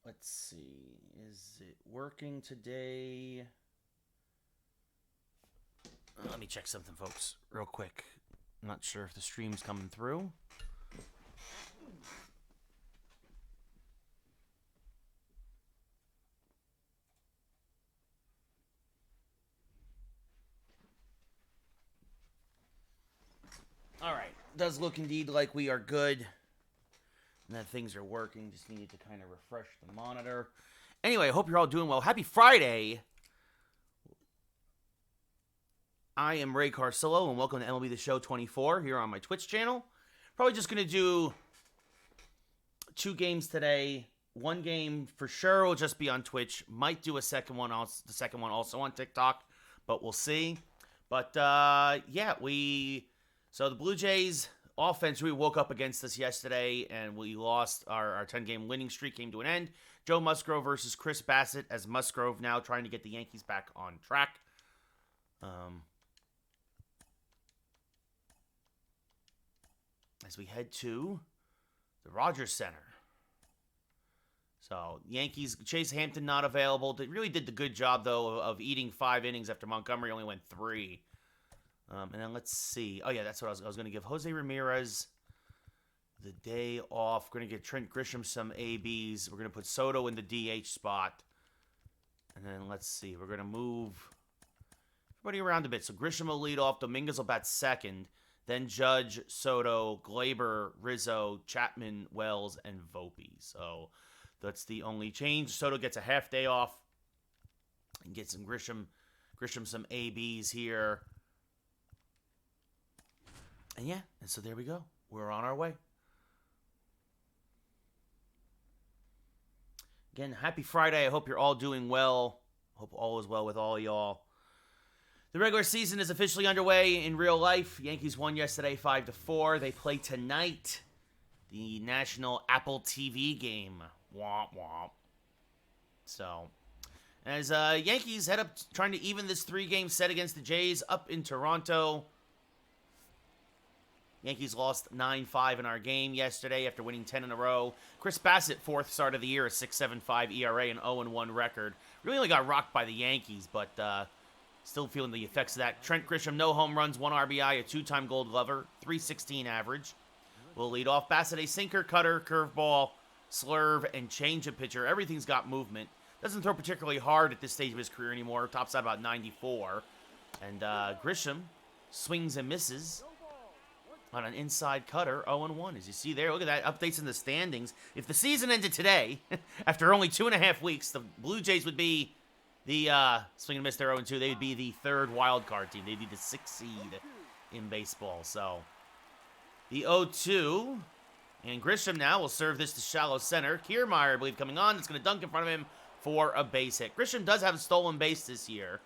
Let's see. Is it working today? Let me check something, folks, real quick. I'm not sure if the stream's coming through. All right. Does look indeed like we are good. And that things are working. Just needed to kind of refresh the monitor. Anyway, I hope you're all doing well. Happy Friday. I am Ray Carcillo, and welcome to MLB The Show 24 here on my Twitch channel. Probably just going to do 2 games today. 1 game for sure will just be on Twitch. Might do the second one also on TikTok, but we'll see. But, yeah, so the Blue Jays offense really woke up against us yesterday, and we lost our 10-game winning streak came to an end. Joe Musgrove versus Chris Bassitt, as Musgrove now trying to get the Yankees back on track. As we head to the Rogers Center. So, Yankees, Chase Hampton not available. They really did the good job, though, of eating 5 innings after Montgomery only went 3. And then let's see. Oh, yeah, that's what I was going to give Jose Ramirez the day off. We're going to give Trent Grisham some ABs. We're going to put Soto in the DH spot. And then let's see. We're going to move everybody around a bit. So, Grisham will lead off. Dominguez will bat second. Then Judge, Soto, Glaber, Rizzo, Chapman, Wells, and Volpe. So that's the only change. Soto gets a half day off and gets some Grisham some ABs here. And yeah, and so there we go. We're on our way. Again, happy Friday. I hope you're all doing well. Hope all is well with all y'all. The regular season is officially underway in real life. Yankees won yesterday 5-4. They play tonight the national Apple TV game. Womp womp. So, as Yankees head up trying to even this 3-game set against the Jays up in Toronto. Yankees lost 9-5 in our game yesterday after winning 10 in a row. Chris Bassitt, 4th start of the year, a 6.75 ERA and 0-1 record. Really only got rocked by the Yankees, but still feeling the effects of that. Trent Grisham, no home runs, 1 RBI, a 2-time Gold Glover, 3.16 average. Will lead off. Bassitt, a sinker, cutter, curveball, slurve, and change-up pitcher. Everything's got movement. Doesn't throw particularly hard at this stage of his career anymore. Tops out about 94. And Grisham swings and misses on an inside cutter, 0-1. As you see there, look at that, updates in the standings. If the season ended today, after only 2.5 weeks, the Blue Jays would be the, swing and miss, they're 0-2. They would be the 3rd wild card team. They'd be the 6th seed in baseball. So, the 0-2. And Grisham now will serve this to shallow center. Kiermaier, I believe, coming on. It's going to dunk in front of him for a base hit. Grisham does have a stolen base this year.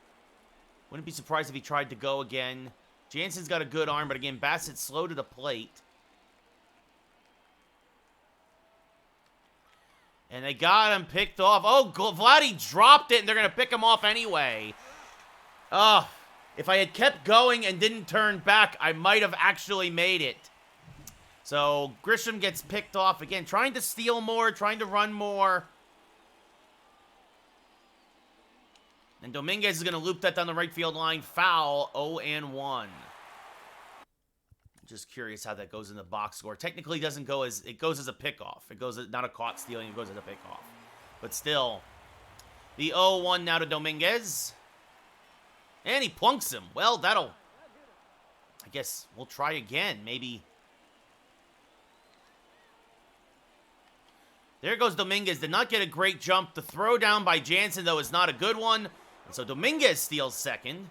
Wouldn't be surprised if he tried to go again. Jansen's got a good arm, but again, Bassett's slow to the plate. And they got him picked off. Oh, Vladdy dropped it, and they're going to pick him off anyway. Oh, if I had kept going and didn't turn back, I might have actually made it. So, Grisham gets picked off again, trying to steal more, trying to run more. And Dominguez is going to loop that down the right field line. Foul, 0-1. Just curious how that goes in the box score. Technically, it goes as a pickoff. It goes as, not a caught stealing, it goes as a pickoff. But still, the 0-1 now to Dominguez. And he plunks him. Well, I guess we'll try again. Maybe. There goes Dominguez. Did not get a great jump. The throw down by Jansen, though, is not a good one. And so Dominguez steals second.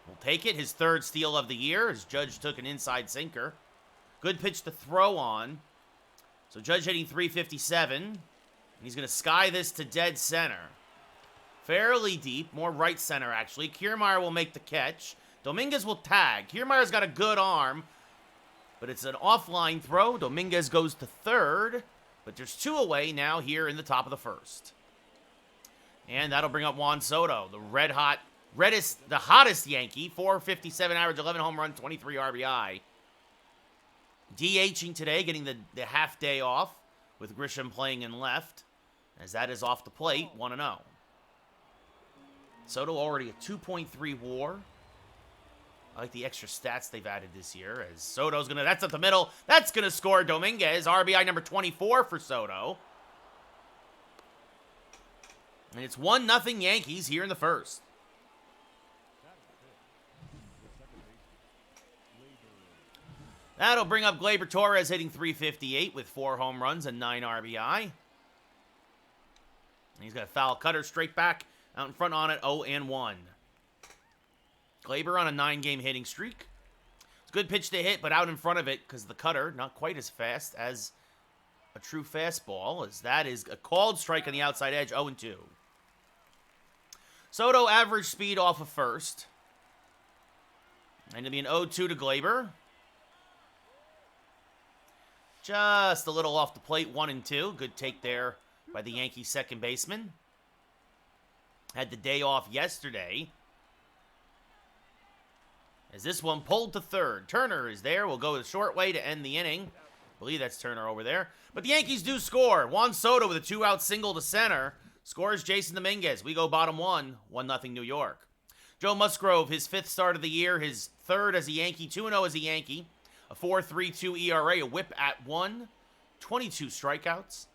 We'll take it. His 3rd steal of the year, as Judge took an inside sinker. Good pitch to throw on. So Judge hitting 357. And he's going to sky this to dead center. Fairly deep. More right center, actually. Kiermaier will make the catch. Dominguez will tag. Kiermaier's got a good arm. But it's an offline throw. Dominguez goes to 3rd. But there's 2 away now here in the top of the 1st. And that'll bring up Juan Soto, the hottest Yankee. 457 average, 11 home runs, 23 RBI. DHing today, getting the half day off with Grisham playing in left, as that is off the plate, 1-0. Soto already a 2.3 WAR. I like the extra stats they've added this year, as Soto's going to, that's up the middle, that's going to score Dominguez, RBI number 24 for Soto. And it's 1-0 Yankees here in the first. That'll bring up Gleyber Torres hitting .358 with 4 home runs and 9 RBI. And he's got a foul cutter straight back out in front on it, 0-1. Gleyber on a 9-game hitting streak. It's a good pitch to hit, but out in front of it because the cutter not quite as fast as a true fastball, as that is a called strike on the outside edge, 0-2. Soto average speed off of first. And it'll be an 0-2 to Gleyber. Just a little off the plate, 1-2. Good take there by the Yankees second baseman. Had the day off yesterday. As this one pulled to third. Turner is there. We'll go the short way to end the inning. I believe that's Turner over there. But the Yankees do score. Juan Soto with a 2-out single to center. Scores Jason Dominguez. We go bottom 1-0 New York. Joe Musgrove, his 5th start of the year, his 3rd as a Yankee, 2-0 as a Yankee. A 4.32 ERA, a whip at 1, 22 strikeouts.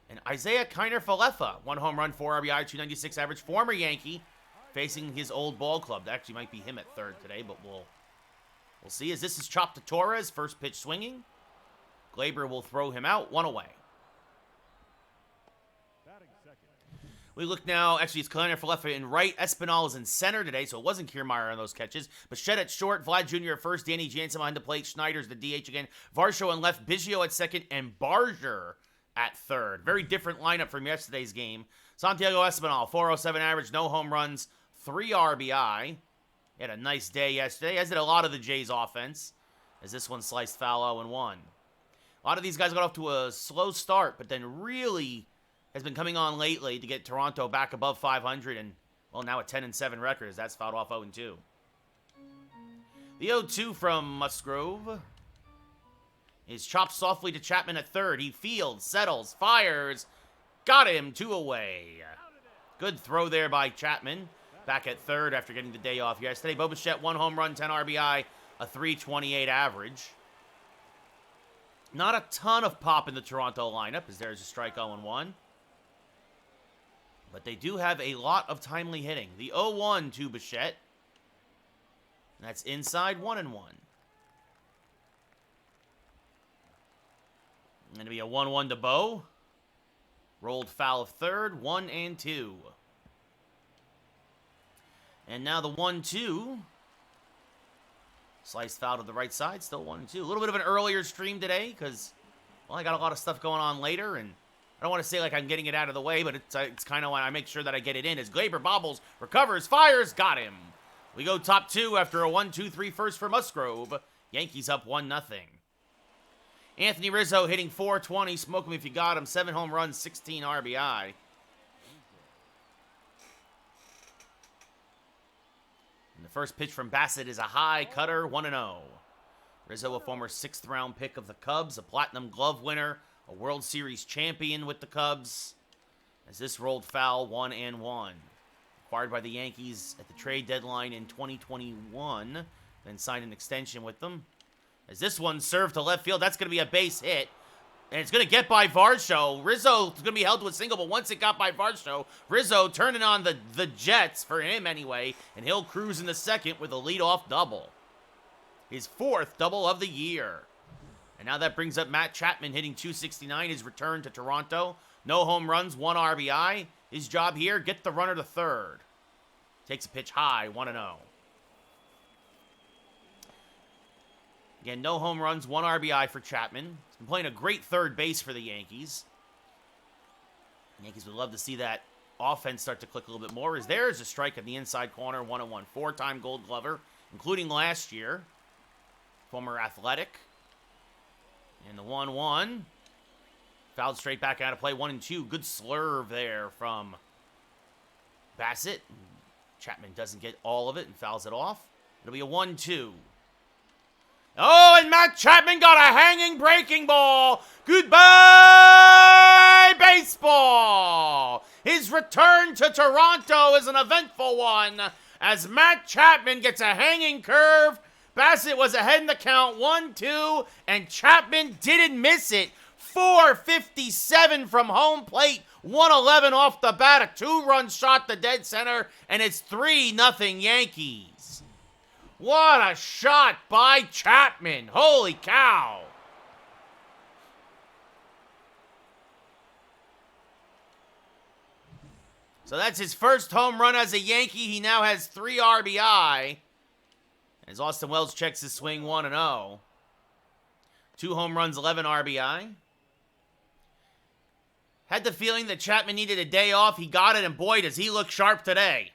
And Isaiah Kiner-Falefa, 1 home run, 4 RBI, 296 average, former Yankee, facing his old ball club. That actually might be him at 3rd today, but we'll see. As this is chopped to Torres, first pitch swinging. Gleyber will throw him out, 1 away. We look now, actually it's Kiner-Falefa in right, Espinal is in center today, so it wasn't Kiermaier on those catches. Bichette at short, Vlad Jr. at first, Danny Jansen behind the plate, Schneider's the DH again, Varsho on left, Biggio at second, and Barger at third. Very different lineup from yesterday's game. Santiago Espinal, 407 average, no home runs, 3 RBI. He had a nice day yesterday, as did a lot of the Jays offense, as this one sliced foul 0-1. A lot of these guys got off to a slow start, but then really has been coming on lately to get Toronto back above 500 and, well, now a 10-7 record as that's fouled off 0-2. The 0-2 from Musgrove is chopped softly to Chapman at third. He fields, settles, fires. Got him, 2 away. Good throw there by Chapman. Back at third after getting the day off yesterday. Bo Bichette, 1 home run, 10 RBI, a .328 average. Not a ton of pop in the Toronto lineup as there's a strike 0-1. But they do have a lot of timely hitting. The 0-1 to Bichette. That's inside 1-1. Going to be a 1-1 to Bo. Rolled foul of third, 1-2. And now the 1-2. Sliced foul to the right side, still 1-2. A little bit of an earlier stream today because, well, I got a lot of stuff going on later, and I don't want to say like I'm getting it out of the way, but it's kind of when I make sure that I get it in. As Gleyber bobbles, recovers, fires, got him. We go top 2 after a 1-2-3 first for Musgrove. Yankees up 1-0. Anthony Rizzo hitting .420. Smoke him if you got him. 7 home runs, 16 RBI. And the first pitch from Bassett is a high cutter, 1-0. Rizzo, a former 6th-round pick of the Cubs, a Platinum Glove winner, a World Series champion with the Cubs. As this rolled foul, 1-1. Acquired by the Yankees at the trade deadline in 2021. Then signed an extension with them. As this one served to left field, that's going to be a base hit. And it's going to get by Varsho. Rizzo is going to be held to a single, but once it got by Varsho, Rizzo turning on the Jets, for him anyway, and he'll cruise in the second with a leadoff double. His 4th double of the year. And now that brings up Matt Chapman hitting .269, his return to Toronto. No home runs, 1 RBI. His job here, get the runner to third. Takes a pitch high, 1-0. Again, no home runs, 1 RBI for Chapman. He's been playing a great third base for the Yankees. The Yankees would love to see that offense start to click a little bit more. As there's a strike at the inside corner, 1-1. 4-time Gold Glover, including last year. Former Athletic. And the 1-1. Fouled straight back out of play, 1-2. Good slurve there from Bassett. Chapman doesn't get all of it and fouls it off. It'll be a 1-2. Oh, and Matt Chapman got a hanging breaking ball. Goodbye, baseball. His return to Toronto is an eventful one as Matt Chapman gets a hanging curve. Bassett was ahead in the count 1-2, and Chapman didn't miss it. 457 from home plate, 111 off the bat, a 2-run shot to dead center, and it's 3-0 Yankees. What a shot by Chapman. Holy cow. So that's his first home run as a Yankee. He now has 3 RBI. As Austin Wells checks his swing 1-0. 2 home runs, 11 RBI. Had the feeling that Chapman needed a day off. He got it, and boy, does he look sharp today.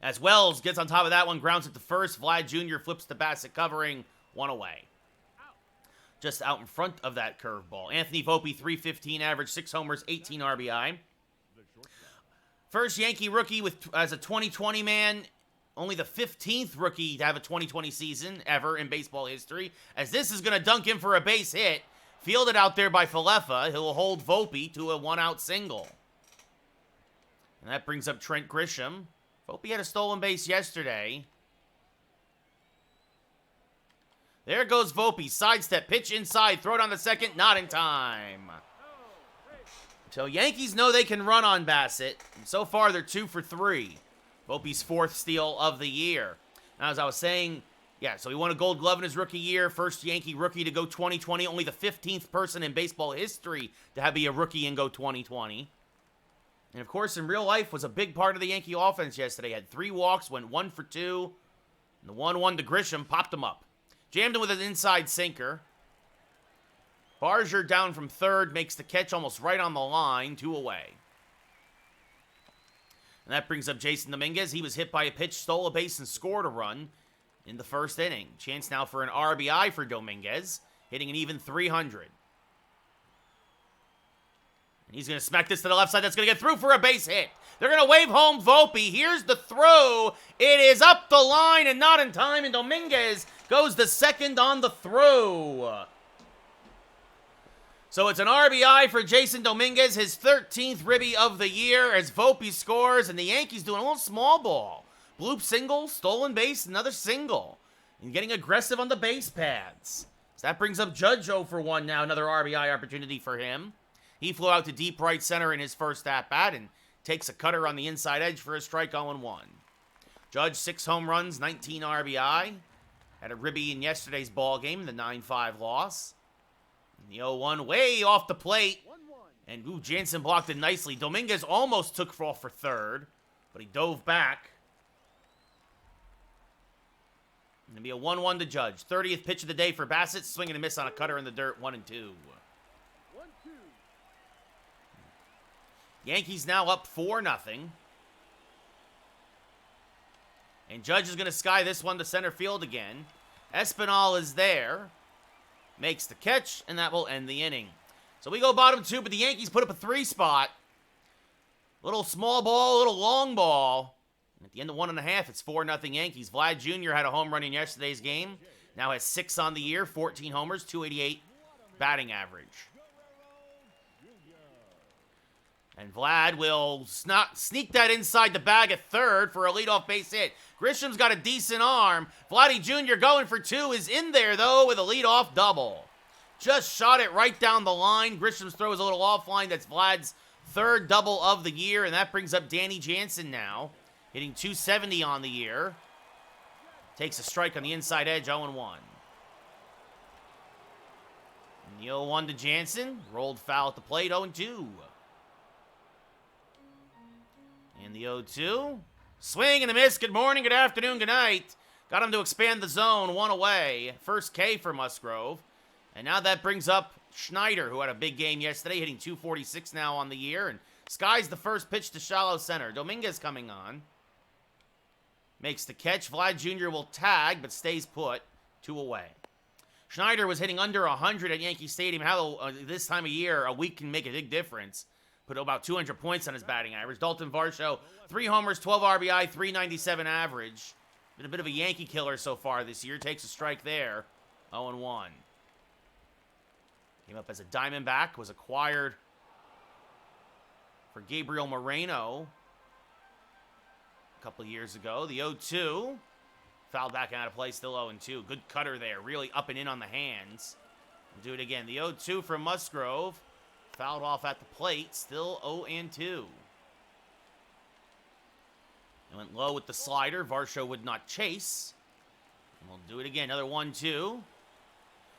As Wells gets on top of that one, grounds it to first. Vlad Jr. flips to Bassett covering, 1 away. Just out in front of that curveball. Anthony Volpe, .315 average, 6 homers, 18 RBI. First Yankee rookie as a 2020 man. Only the 15th rookie to have a 2020 season ever in baseball history. As this is going to dunk him for a base hit. Fielded out there by Falefa. He'll hold Volpe to a 1-out single. And that brings up Trent Grisham. Volpe had a stolen base yesterday. There goes Volpe. Sidestep, pitch inside, throw it on the second, not in time. So Yankees know they can run on Bassett. And so far, they're 2 for 3. Volpe's 4th steal of the year. Now, as I was saying, yeah, so he won a Gold Glove in his rookie year. First Yankee rookie to go 2020. Only the 15th person in baseball history to be a rookie and go 2020. And, of course, in real life, was a big part of the Yankee offense yesterday. Had 3 walks, went 1 for 2. And the 1-1 to Grisham popped him up. Jammed him with an inside sinker. Barger down from third, makes the catch almost right on the line, 2 away. And that brings up Jason Dominguez. He was hit by a pitch, stole a base, and scored a run in the first inning. Chance now for an RBI for Dominguez, hitting an even 300. And he's going to smack this to the left side. That's going to get through for a base hit. They're going to wave home Volpe. Here's the throw. It is up the line and not in time, and Dominguez goes to second on the throw. So it's an RBI for Jason Dominguez, his 13th ribby of the year as Volpe scores, and the Yankees doing a little small ball. Bloop single, stolen base, another single. And getting aggressive on the base paths. So that brings up Judge 0 for 1 now, another RBI opportunity for him. He flew out to deep right center in his first at-bat and takes a cutter on the inside edge for a strike 0-1. Judge, 6 home runs, 19 RBI. Had a ribby in yesterday's ball game, the 9-5 loss. The 0-1 way off the plate. And Jansen blocked it nicely. Dominguez almost took off for third, but he dove back. And it'll be a 1-1 to Judge. 30th pitch of the day for Bassett. Swing and a miss on a cutter in the dirt. 1-2. Yankees now up 4-0. And Judge is going to sky this one to center field again. Espinal is there. Makes the catch, and that will end the inning. So we go bottom 2, but the Yankees put up a 3 spot. Little small ball, little long ball. And at the end of 1.5, it's 4-0 Yankees. Vlad Jr. had a home run in yesterday's game. Now has 6 on the year, 14 homers, 288 batting average. And Vlad will sneak that inside the bag at third for a leadoff base hit. Grisham's got a decent arm. Vladdy Jr. going for 2 is in there, though, with a leadoff double. Just shot it right down the line. Grisham's throw is a little offline. That's Vlad's 3rd double of the year, and that brings up Danny Jansen now, hitting .270 on the year. Takes a strike on the inside edge, 0-1. And the 0-1 to Jansen. Rolled foul at the plate, 0-2. And the 0-2. Swing and a miss. Good morning, good afternoon, good night. Got him to expand the zone, 1 away. First K for Musgrove. And now that brings up Schneider, who had a big game yesterday, hitting .246 now on the year. And skies the first pitch to shallow center. Dominguez coming on. Makes the catch. Vlad Jr. will tag, but stays put. 2 away. Schneider was hitting under 100 at Yankee Stadium. How this time of year, a week can make a big difference. Put about 200 points on his batting average. Dalton Varsho, 3 homers, 12 RBI, .397 average. Been a bit of a Yankee killer so far this year. Takes a strike there. 0-1. Came up as a Diamondback. Was acquired for Gabriel Moreno a couple of years ago. The 0-2. Fouled back out of play. Still 0-2. Good cutter there. Really up and in on the hands. We'll do it again. The 0-2 from Musgrove. Fouled off at the plate. Still 0-2. He went low with the slider. Varsho would not chase. And we'll do it again. Another 1-2.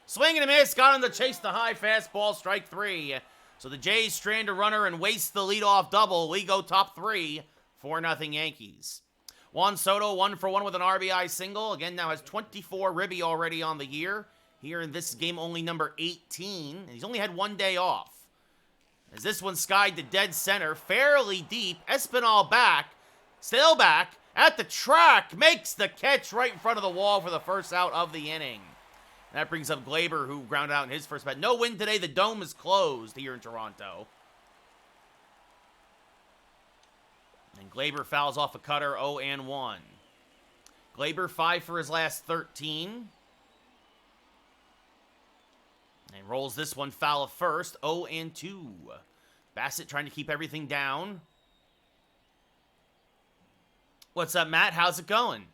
Swing and a miss. Got him to chase the high fastball. Strike 3. So the Jays strand a runner and waste the leadoff double. We go top 3. 4-0 Yankees. Juan Soto, 1-for-1 with an RBI single. Again, now has 24 ribby already on the year. Here in this game, only number 18. And he's only had 1 day off. As this one skied to dead center, fairly deep. Espinal back. Still back at the track, makes the catch right in front of the wall for the first out of the inning. And that brings up Glaber, who grounded out in his first bat. No win today. The dome is closed here in Toronto. And Glaber fouls off a cutter, 0-1. Glaber 5 for his last 13. And rolls this one foul of first, 0-2. Bassett trying to keep everything down. What's up, Matt? How's it going?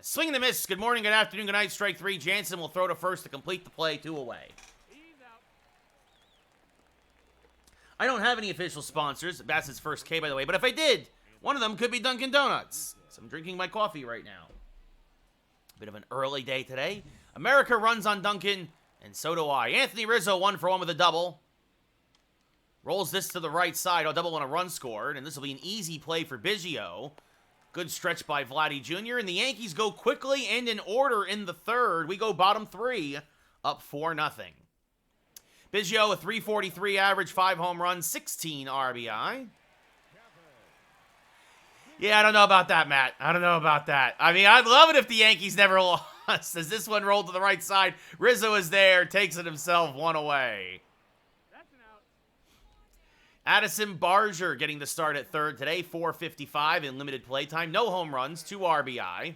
Swing and a miss. Good morning, good afternoon, good night. Strike 3. Jansen will throw to first to complete the play. 2 away. I don't have any official sponsors. Bassett's first K, by the way. But if I did, one of them could be Dunkin' Donuts. So I'm drinking my coffee right now. Bit of an early day today. America runs on Dunkin', and so do I. Anthony Rizzo, 1-for-1 with a double. Rolls this to the right side. Oh, double on a run scored. And this will be an easy play for Biggio. Good stretch by Vladdy Jr. And the Yankees go quickly and in order in the third. We go bottom 3, up 4-0. Biggio, a .343 average, 5 home runs, 16 RBI. Yeah, I don't know about that, Matt. I don't know about that. I mean, I'd love it if the Yankees never lost. As this one rolled to the right side, Rizzo is there, takes it himself, 1 away. Addison Barger getting the start at third today, 4:55 in limited playtime. No home runs, 2 RBI.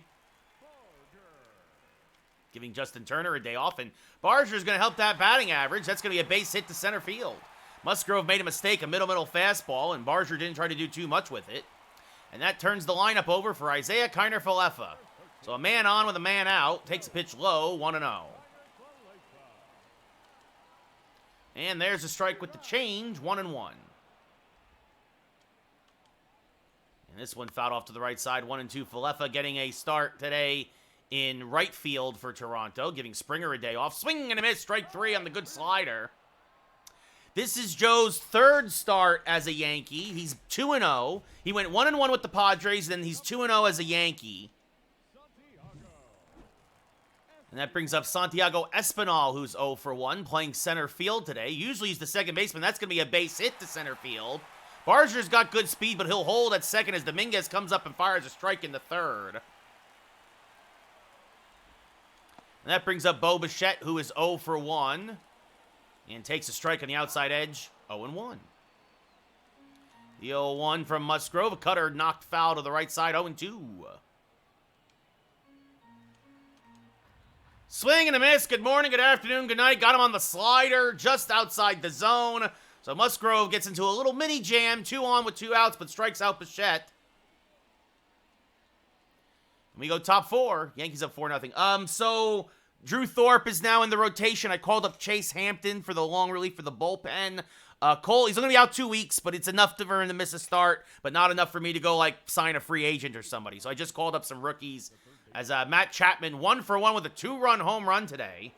Giving Justin Turner a day off, and Barger is going to help that batting average. That's going to be a base hit to center field. Musgrove made a mistake, a middle fastball, and Barger didn't try to do too much with it. And that turns the lineup over for Isaiah Kiner-Falefa. So a man on with a man out, takes a pitch low, 1-0. And there's a strike with the change, 1-1. And this one fouled off to the right side, 1-2. Falefa getting a start today in right field for Toronto, giving Springer a day off. Swing and a miss, strike 3 on the good slider. This is Joe's third start as a Yankee. He's 2-0. He went 1-1 with the Padres, then he's 2-0 as a Yankee. And that brings up Santiago Espinal, who's 0-for-1, playing center field today. Usually he's the second baseman. That's going to be a base hit to center field. Barger's got good speed, but he'll hold at second as Dominguez comes up and fires a strike in the third. And that brings up Bo Bichette, who is 0-for-1. And takes a strike on the outside edge, 0-1. The 0-1 from Musgrove. A cutter knocked foul to the right side, 0-2. Swing and a miss. Good morning, good afternoon, good night. Got him on the slider, just outside the zone. So Musgrove gets into a little mini jam, 2 on with 2 outs, but strikes out Bichette. And we go top 4. Yankees up 4-0. So Drew Thorpe is now in the rotation. I called up Chase Hampton for the long relief for the bullpen. Cole, he's only going to be out 2 weeks, but it's enough for him to miss a start, but not enough for me to go, like, sign a free agent or somebody. So I just called up some rookies as Matt Chapman, 1-for-1 with a 2-run home run today.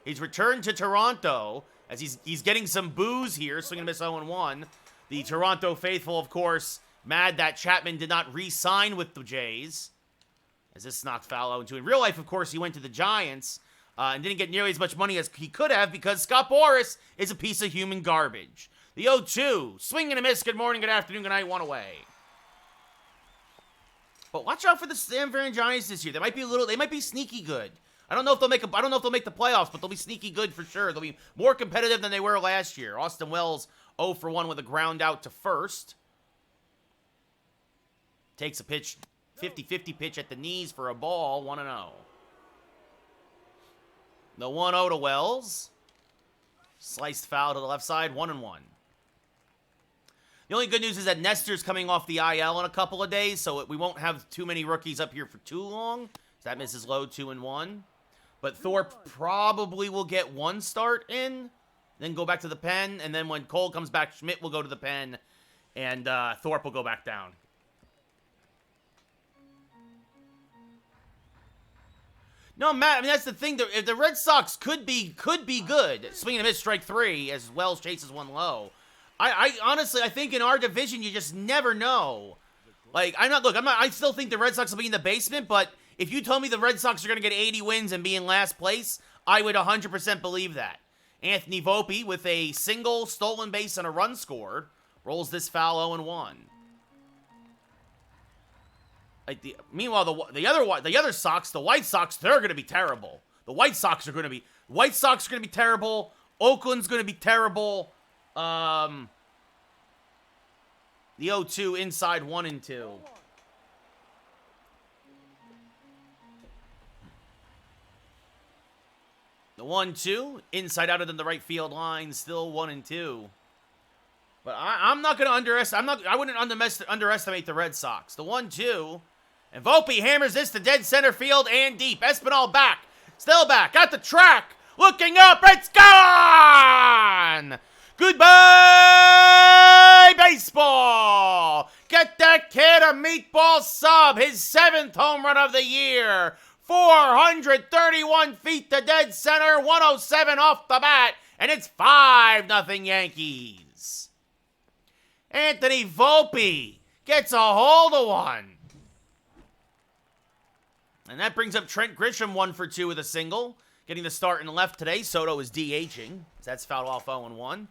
He's returned to Toronto as he's getting some boos here, swinging and miss 0-1. The Toronto faithful, of course, mad that Chapman did not re-sign with the Jays. As this knocked foul 0-2. In real life, of course, he went to the Giants and didn't get nearly as much money as he could have because Scott Boras is a piece of human garbage. The 0-2, swing and a miss. Good morning, good afternoon, good night, 1 away. But watch out for the San Fran Giants this year. They might be sneaky good. I don't know if they'll make the playoffs, but they'll be sneaky good for sure. They'll be more competitive than they were last year. Austin Wells 0-for-1 with a ground out to first. Takes a pitch 50-50 pitch at the knees for a ball, 1-0. The 1-0 to Wells. Sliced foul to the left side, 1-1. The only good news is that Nestor's coming off the IL in a couple of days, so we won't have too many rookies up here for too long. So that misses low, 2-1. But Thorpe probably will get one start in, then go back to the pen, and then when Cole comes back, Schmidt will go to the pen, and Thorpe will go back down. No, Matt, I mean, that's the thing. If the Red Sox could be good. Swing and a miss, strike 3, as Wells chases one low. I honestly, I think in our division, you just never know. Like, I still think the Red Sox will be in the basement, but if you told me the Red Sox are going to get 80 wins and be in last place, I would 100% believe that. Anthony Volpe, with a single, stolen base, and a run scored, rolls this foul 0-1. Like meanwhile, the other Sox, the White Sox, they're going to be terrible. The White Sox are going to be terrible. Oakland's going to be terrible. The 0-2 inside 1-2. The 1-2 inside out of the right field line, still 1-2. But I'm not going to underestimate. I wouldn't underestimate the Red Sox. The 1-2. And Volpe hammers this to dead center field and deep. Espinal back. Still back. At the track. Looking up. It's gone! Goodbye, baseball! Get that kid a meatball sub. His 7th home run of the year. 431 feet to dead center. 107 off the bat. And it's 5-0 Yankees. Anthony Volpe gets a hold of one. And that brings up Trent Grisham 1 for 2 with a single. Getting the start in the left today. Soto is DHing. That's fouled off 0-1.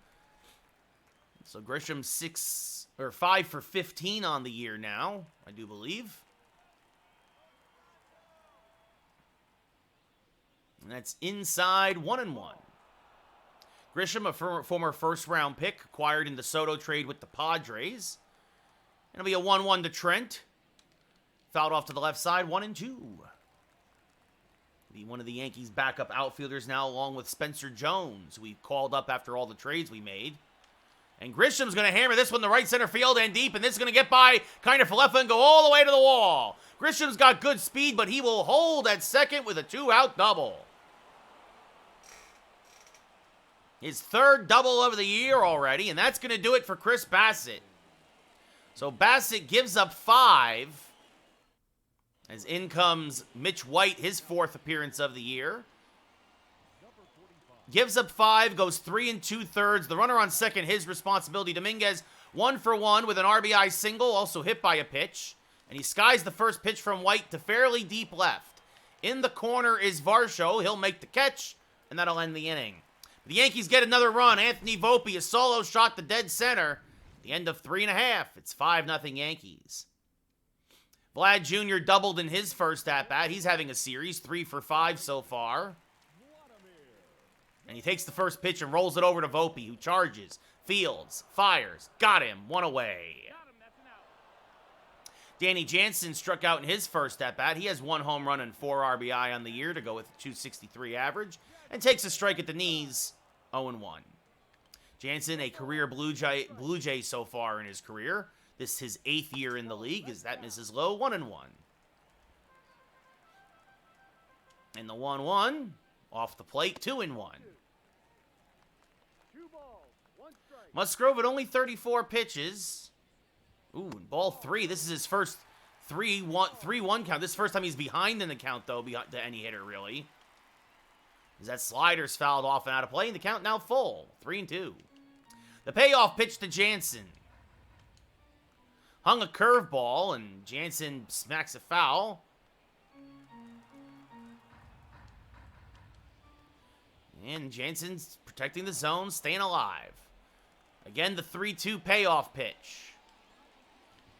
So Grisham 5 for 15 on the year now, I do believe. And that's inside 1-1. Grisham, a former first-round pick, acquired in the Soto trade with the Padres. It'll be a 1-1 to Trent. Fouled off to the left side, 1-2. Be one of the Yankees' backup outfielders now, along with Spencer Jones, who we called up after all the trades we made. And Grisham's going to hammer this one to right center field and deep, and this is going to get by Kiner-Falefa and go all the way to the wall. Grisham's got good speed, but he will hold at second with a 2-out double. His 3rd double of the year already, and that's going to do it for Chris Bassitt. So Bassitt gives up 5. As in comes Mitch White, his 4th appearance of the year. Gives up 5, goes 3 2/3. The runner on second, his responsibility. Dominguez 1 for 1 with an RBI single, also hit by a pitch. And he skies the first pitch from White to fairly deep left. In the corner is Varsho. He'll make the catch, and that'll end the inning. The Yankees get another run. Anthony Volpe, a solo shot to dead center. The end of 3.5. It's 5-0 Yankees. Vlad Jr. doubled in his first at-bat. He's having a series, 3 for 5 so far. And he takes the first pitch and rolls it over to Volpe, who charges, fields, fires, got him, 1 away. Danny Jansen struck out in his first at-bat. He has 1 home run and 4 RBI on the year to go with a .263 average, and takes a strike at the knees, 0-1. Jansen, a career Blue Jay so far in his career. This is his 8th year in the league, as that misses low, 1-1. And the 1-1, off the plate, 2-1. Musgrove at only 34 pitches. Ooh, ball 3. This is his first 3-1 count. This is the first time he's behind in the count, though, to any hitter, really. As that slider's fouled off and out of play, and the count now full, 3-2. The payoff pitch to Jansen. Hung a curveball, and Jansen smacks a foul. And Jansen's protecting the zone, staying alive. Again, the 3-2 payoff pitch.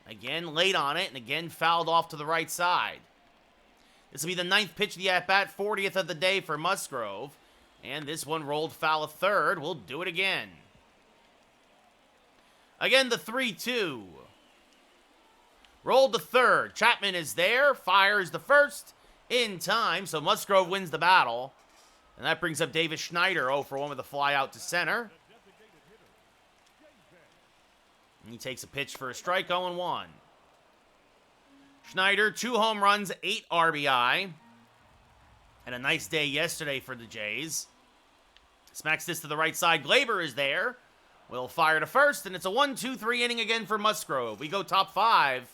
Again, late on it, and again fouled off to the right side. This will be the 9th pitch of the at-bat, 40th of the day for Musgrove. And this one rolled foul of third. We'll do it again. Again, the 3-2. Rolled to third. Chapman is there. Fires the first in time. So Musgrove wins the battle. And that brings up Davis Schneider 0 for 1 with a fly out to center. And he takes a pitch for a strike, 0-1. Schneider, 2 home runs, 8 RBI. And a nice day yesterday for the Jays. Smacks this to the right side. Glaber is there. Will fire to first, and it's a 1-2-3 inning again for Musgrove. We go top 5.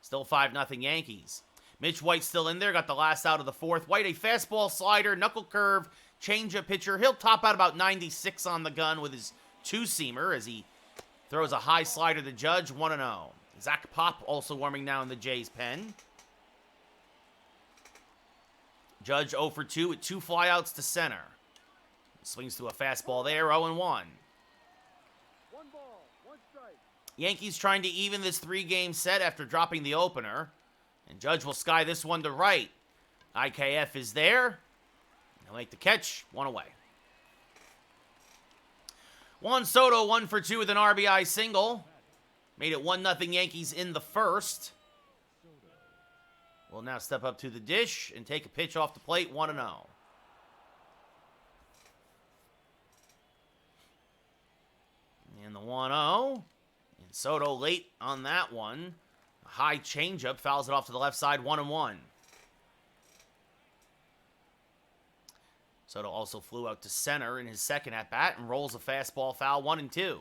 Still 5-0 Yankees. Mitch White still in there. Got the last out of the 4th. White, a fastball, slider, knuckle curve, change-up pitcher. He'll top out about 96 on the gun with his 2-seamer as he throws a high slider to Judge, 1-0. Zach Pop also warming now in the Jays pen. Judge 0 for 2 with 2 flyouts to center. Swings to a fastball there, 0-1. 1 ball, 1 strike. Yankees trying to even this 3-game set after dropping the opener. And Judge will sky this one to right. IKF is there. He'll make the catch, 1 away. Juan Soto 1 for 2 with an RBI single. Made it 1-0 Yankees in the first. Will now step up to the dish and take a pitch off the plate, 1-0. And the 1-0. And Soto late on that one. A high changeup, fouls it off to the left side, 1-1. Soto also flew out to center in his second at-bat and rolls a fastball foul, 1-2.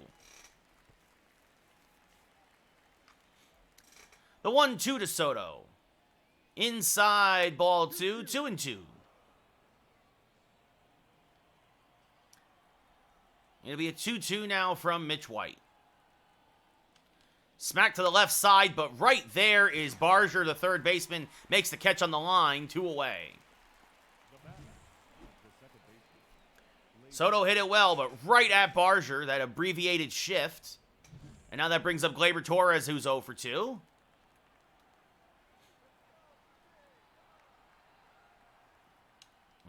The 1-2 to Soto. Inside ball 2, 2-2. It'll be a 2-2 now from Mitch White. Smack to the left side, but right there is Barger, the third baseman, makes the catch on the line, 2 away. Soto hit it well, but right at Barger, that abbreviated shift. And now that brings up Gleyber Torres, who's 0 for 2.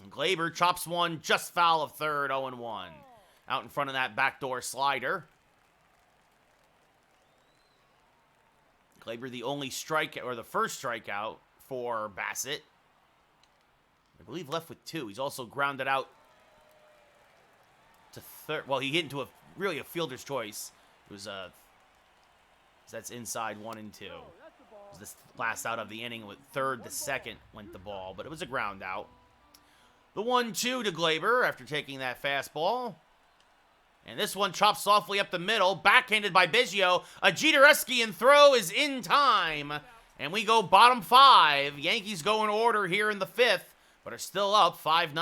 And Gleyber chops one just foul of third, 0-1. Out in front of that backdoor slider. Gleyber the only strikeout, or the first strikeout for Bassett. I believe left with 2. He's also grounded out to third. Well, he hit into really a fielder's choice. It was that's inside 1 and 2. It was this last out of the inning with third to second went the ball, but it was a ground out. The 1-2 to Gleyber after taking that fastball. And this one chops softly up the middle, backhanded by Biggio. A Jetereskian throw is in time. And we go bottom 5. Yankees go in order here in the 5th, but are still up 5-0.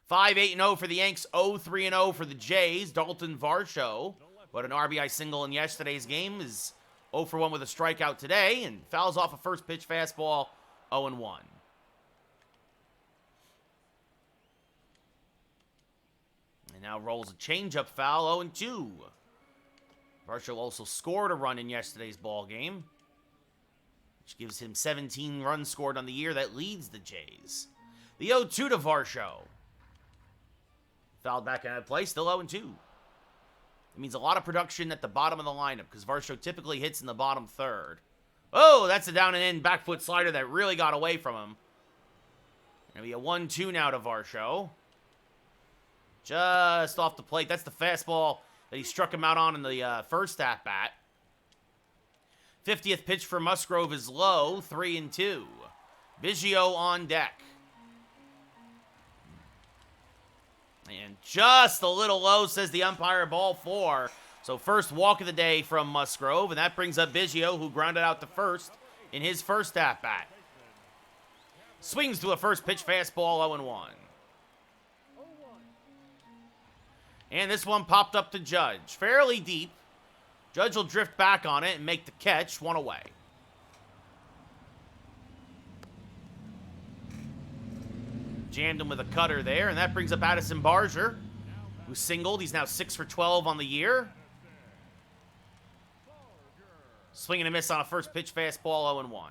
5-8-0 for the Yanks, 0-3-0 for the Jays. Dalton Varsho, but an RBI single in yesterday's game, is 0 for 1 with a strikeout today, and fouls off a first pitch fastball, 0-1. And now rolls a changeup foul, 0-2. Varsho also scored a run in yesterday's ball game, which gives him 17 runs scored on the year. That leads the Jays. The 0-2 to Varsho. Fouled back out of play, still 0-2. It means a lot of production at the bottom of the lineup because Varsho typically hits in the bottom third. Oh, that's a down and in back foot slider that really got away from him. It'll be a 1-2 now to Varsho. Just off the plate. That's the fastball that he struck him out on in the first at-bat. 50th pitch for Musgrove is low, 3-2. Biggio on deck. And just a little low, says the umpire, ball 4. So first walk of the day from Musgrove, and that brings up Biggio, who grounded out to first in his first at-bat. Swings to a first pitch fastball, 0-1. And this one popped up to Judge. Fairly deep. Judge will drift back on it and make the catch, 1 away. Jammed him with a cutter there, and that brings up Addison Barger, who singled. He's now 6 for 12 on the year. Swing and a miss on a first pitch fastball, 0-1.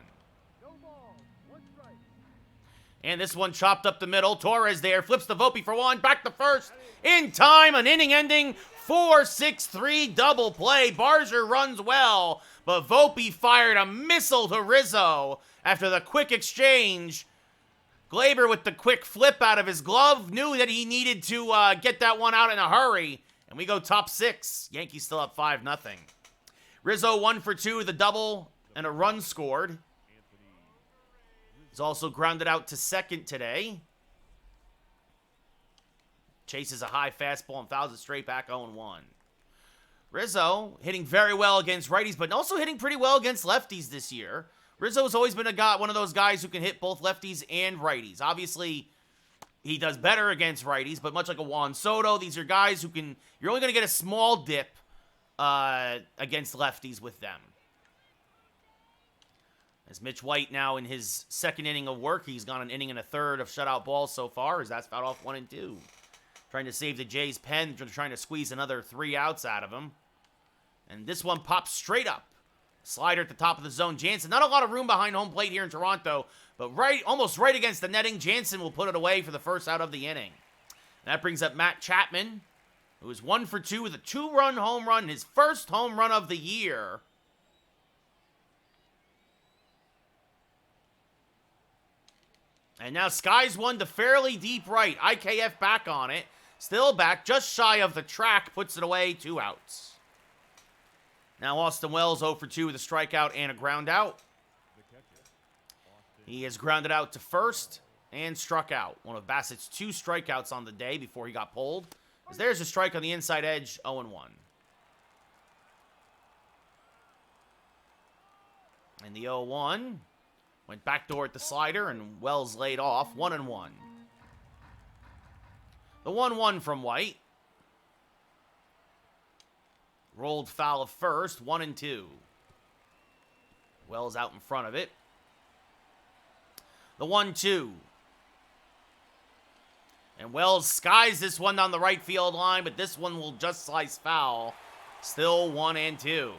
And this one chopped up the middle. Torres there, flips the Volpe for 1, back to first. In time, an inning-ending 4-6-3 double play. Barger runs well, but Volpe fired a missile to Rizzo after the quick exchange. Glaber with the quick flip out of his glove knew that he needed to get that one out in a hurry, and we go top 6. Yankees still up 5-0. Rizzo 1 for 2 with a double and a run scored. He's also grounded out to second today. Chases a high fastball and fouls it straight back 0-1. Rizzo hitting very well against righties, but also hitting pretty well against lefties this year. Rizzo's always been one of those guys who can hit both lefties and righties. Obviously, he does better against righties, but much like a Juan Soto, these are guys who can... You're only going to get a small dip against lefties with them. As Mitch White now in his second inning of work, he's gone an inning and a third of shutout balls so far, as that's fouled off 1 and 2. Trying to save the Jays' pen, trying to squeeze another 3 outs out of him. And this one pops straight up. Slider at the top of the zone. Jansen, not a lot of room behind home plate here in Toronto, but almost right against the netting. Jansen will put it away for the first out of the inning. That brings up Matt Chapman, who is 1 for 2 with a 2-run home run, his first home run of the year. And now skies one to fairly deep right. IKF back on it. Still back, just shy of the track, puts it away, 2 outs. Now Austin Wells 0 for 2 with a strikeout and a ground out. He is grounded out to first and struck out. One of Bassett's 2 strikeouts on the day before he got pulled. As there's a strike on the inside edge, 0-1. And the 0-1 went backdoor at the slider, and Wells laid off, 1-1. The 1-1 from White. Rolled foul of first, 1-2. Wells out in front of it. The 1-2. And Wells skies this one down the right field line, but this one will just slice foul. Still 1-2.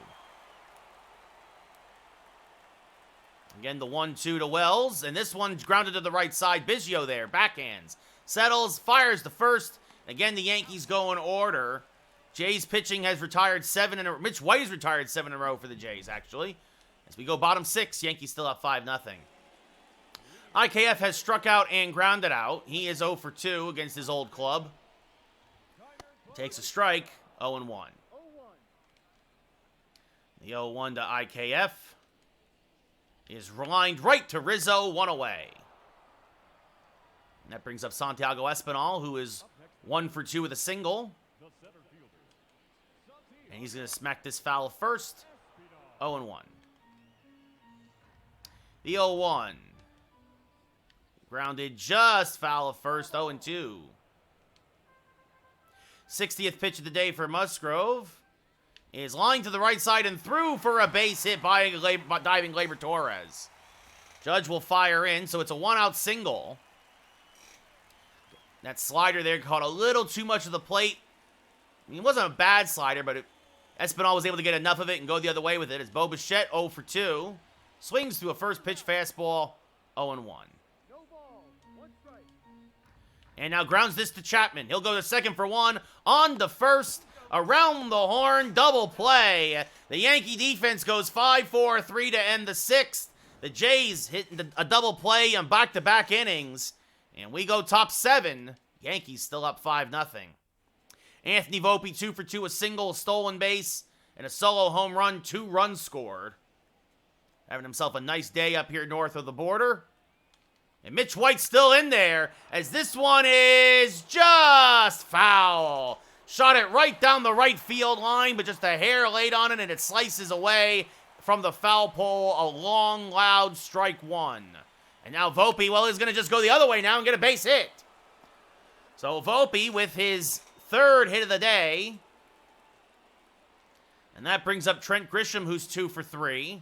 Again, the 1-2 to Wells, and this one's grounded to the right side. Biggio there, backhands. Settles, fires the first. Again, the Yankees go in order. Jays pitching has retired 7 in a row. Mitch White has retired 7 in a row for the Jays, actually. As we go bottom 6, Yankees still up 5-0. IKF has struck out and grounded out. He is 0 for 2 against his old club. Takes a strike, 0-1. The 0-1 to IKF is lined right to Rizzo, 1 away. And that brings up Santiago Espinal, who is 1 for 2 with a single. And he's going to smack this foul first. 0-1. The 0-1. Grounded just foul of first. 0-2. 60th pitch of the day for Musgrove. Is lined to the right side and through for a base hit by diving Gleyber Torres. Judge will fire in, so it's a 1-out single. That slider there caught a little too much of the plate. I mean, it wasn't a bad slider, but Espinal was able to get enough of it and go the other way with it. As Bo Bichette 0 for 2. Swings through a first pitch fastball, 0-1. No ball, 1 strike. And now grounds this to Chapman. He'll go to second for 1. On to first. Around the horn. Double play. The Yankee defense goes 5-4-3 to end the 6th. The Jays hitting a double play on back-to-back innings. And we go top 7. Yankees still up 5-0. Anthony Volpe 2 for 2. A single, a stolen base, and a solo home run. 2 runs scored. Having himself a nice day up here north of the border. And Mitch White's still in there, as this one is just foul. Shot it right down the right field line, but just a hair late on it, and it slices away from the foul pole. A long, loud strike 1. And now Volpe, well, he's going to just go the other way now and get a base hit. So Volpe with his 3rd hit of the day. And that brings up Trent Grisham, who's 2 for 3.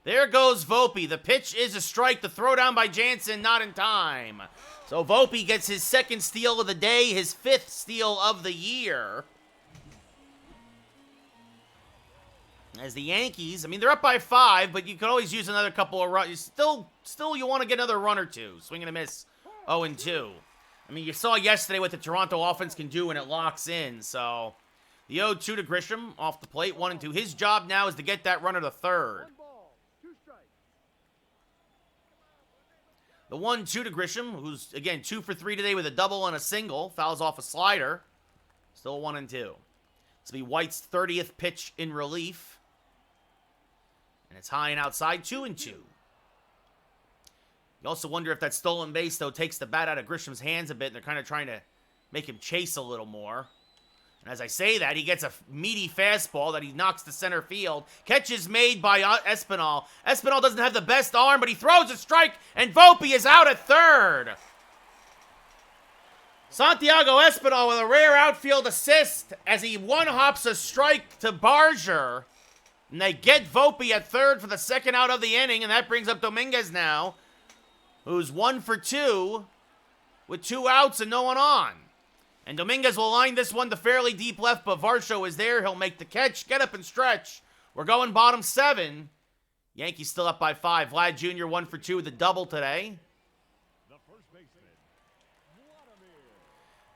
There goes Volpe. The pitch is a strike. The throw down by Jansen, not in time. So Volpe gets his 2nd steal of the day, his 5th steal of the year. As the Yankees, I mean, they're up by 5, but you could always use another couple of runs. Still, you want to get another run or two. Swing and a miss, 0-2. I mean, you saw yesterday what the Toronto offense can do when it locks in, so The 0-2 to Grisham off the plate, 1-2. His job now is to get that runner to third. 1 ball, 2 strikes. The 1-2 to Grisham, who's, again, 2 for 3 today with a double and a single. Fouls off a slider. Still 1-2. This will be White's 30th pitch in relief. And it's high and outside, 2-2. You also wonder if that stolen base, though, takes the bat out of Grisham's hands a bit, and they're kind of trying to make him chase a little more. And as I say that, he gets a meaty fastball that he knocks to center field. Catch is made by Espinal. Espinal doesn't have the best arm, but he throws a strike, and Volpe is out at third. Santiago Espinal with a rare outfield assist as he one-hops a strike to Barger. And they get Volpe at third for the second out of the inning, and that brings up Dominguez now, who's 1 for 2 with 2 outs and no one on. And Dominguez will line this one to fairly deep left, but Varsho is there. He'll make the catch, get up and stretch. We're going bottom 7. Yankees still up by 5. Vlad Jr. 1 for 2 with a double today. The first baseman, Vladimir.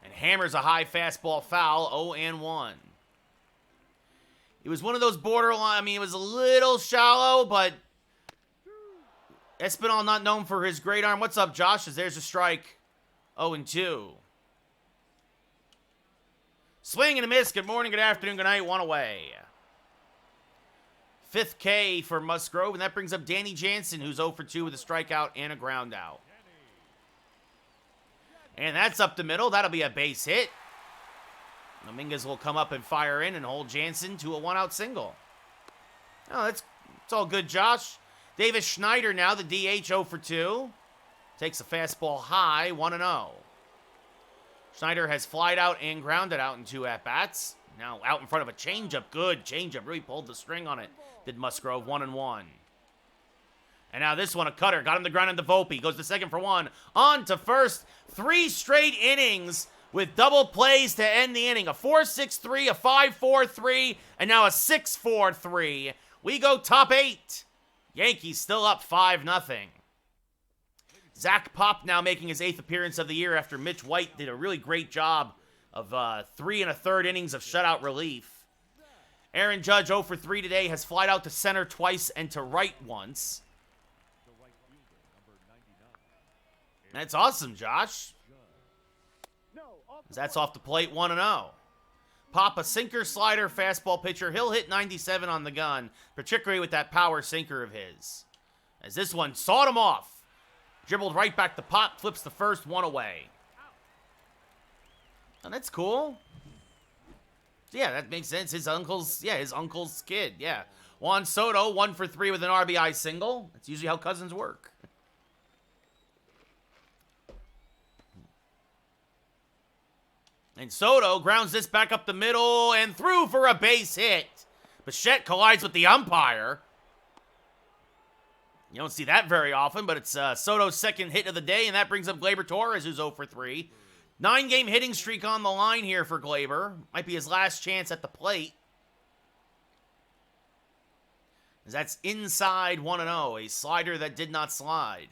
And hammers a high fastball foul, 0-1. It was one of those borderline, I mean, it was a little shallow, but Espinal not known for his great arm. What's up, Josh? As there's a strike, 0-2. Swing and a miss. Good morning, good afternoon, good night. 1 away. 5th K for Musgrove, and that brings up Danny Jansen, who's 0 for 2 with a strikeout and a ground out. And that's up the middle. That'll be a base hit. Dominguez will come up and fire in and hold Jansen to a 1-out single. Oh, it's all good, Josh. Davis Schneider now, the DH, 0 for 2. Takes a fastball high, 1-0. Schneider has flied out and grounded out in 2 at-bats. Now out in front of a changeup. Good changeup. Really pulled the string on it. Did Musgrove. 1-1. And now this one, a cutter. Got him the ground into Volpe. Goes to second for 1. On to first. 3 straight innings with double plays to end the inning. A 4-6-3, a 5-4-3, and now a 6-4-3. We go top 8. Yankees still up 5-0. Zach Pop now making his 8th appearance of the year after Mitch White did a really great job of 3 1/3 innings of shutout relief. Aaron Judge, 0 for 3 today, has flied out to center twice and to right once. That's awesome, Josh. No, off the That's off the plate, 1-0. Pop, a sinker, slider, fastball pitcher. He'll hit 97 on the gun, particularly with that power sinker of his. As this one sawed him off. Dribbled right back to Pop, flips the first, 1 away. Oh, that's cool. Yeah, that makes sense. His uncle's kid, yeah. Juan Soto, 1 for 3 with an RBI single. That's usually how cousins work. And Soto grounds this back up the middle and through for a base hit. Bichette collides with the umpire. You don't see that very often, but it's Soto's second hit of the day, and that brings up Gleyber Torres, who's 0 for 3. 9-game hitting streak on the line here for Gleyber. Might be his last chance at the plate. As that's inside 1-0, a slider that did not slide.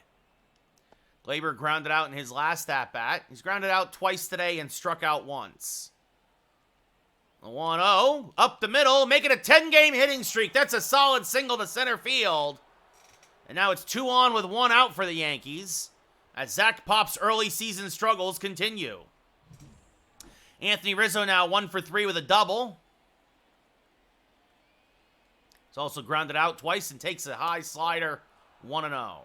Gleyber grounded out in his last at-bat. He's grounded out twice today and struck out once. 1-0, up the middle, make it a 10-game hitting streak. That's a solid single to center field. And now it's 2 on with 1 out for the Yankees as Zach Pop's early season struggles continue. Anthony Rizzo now 1 for 3 with a double. He's also grounded out twice and takes a high slider, 1-0.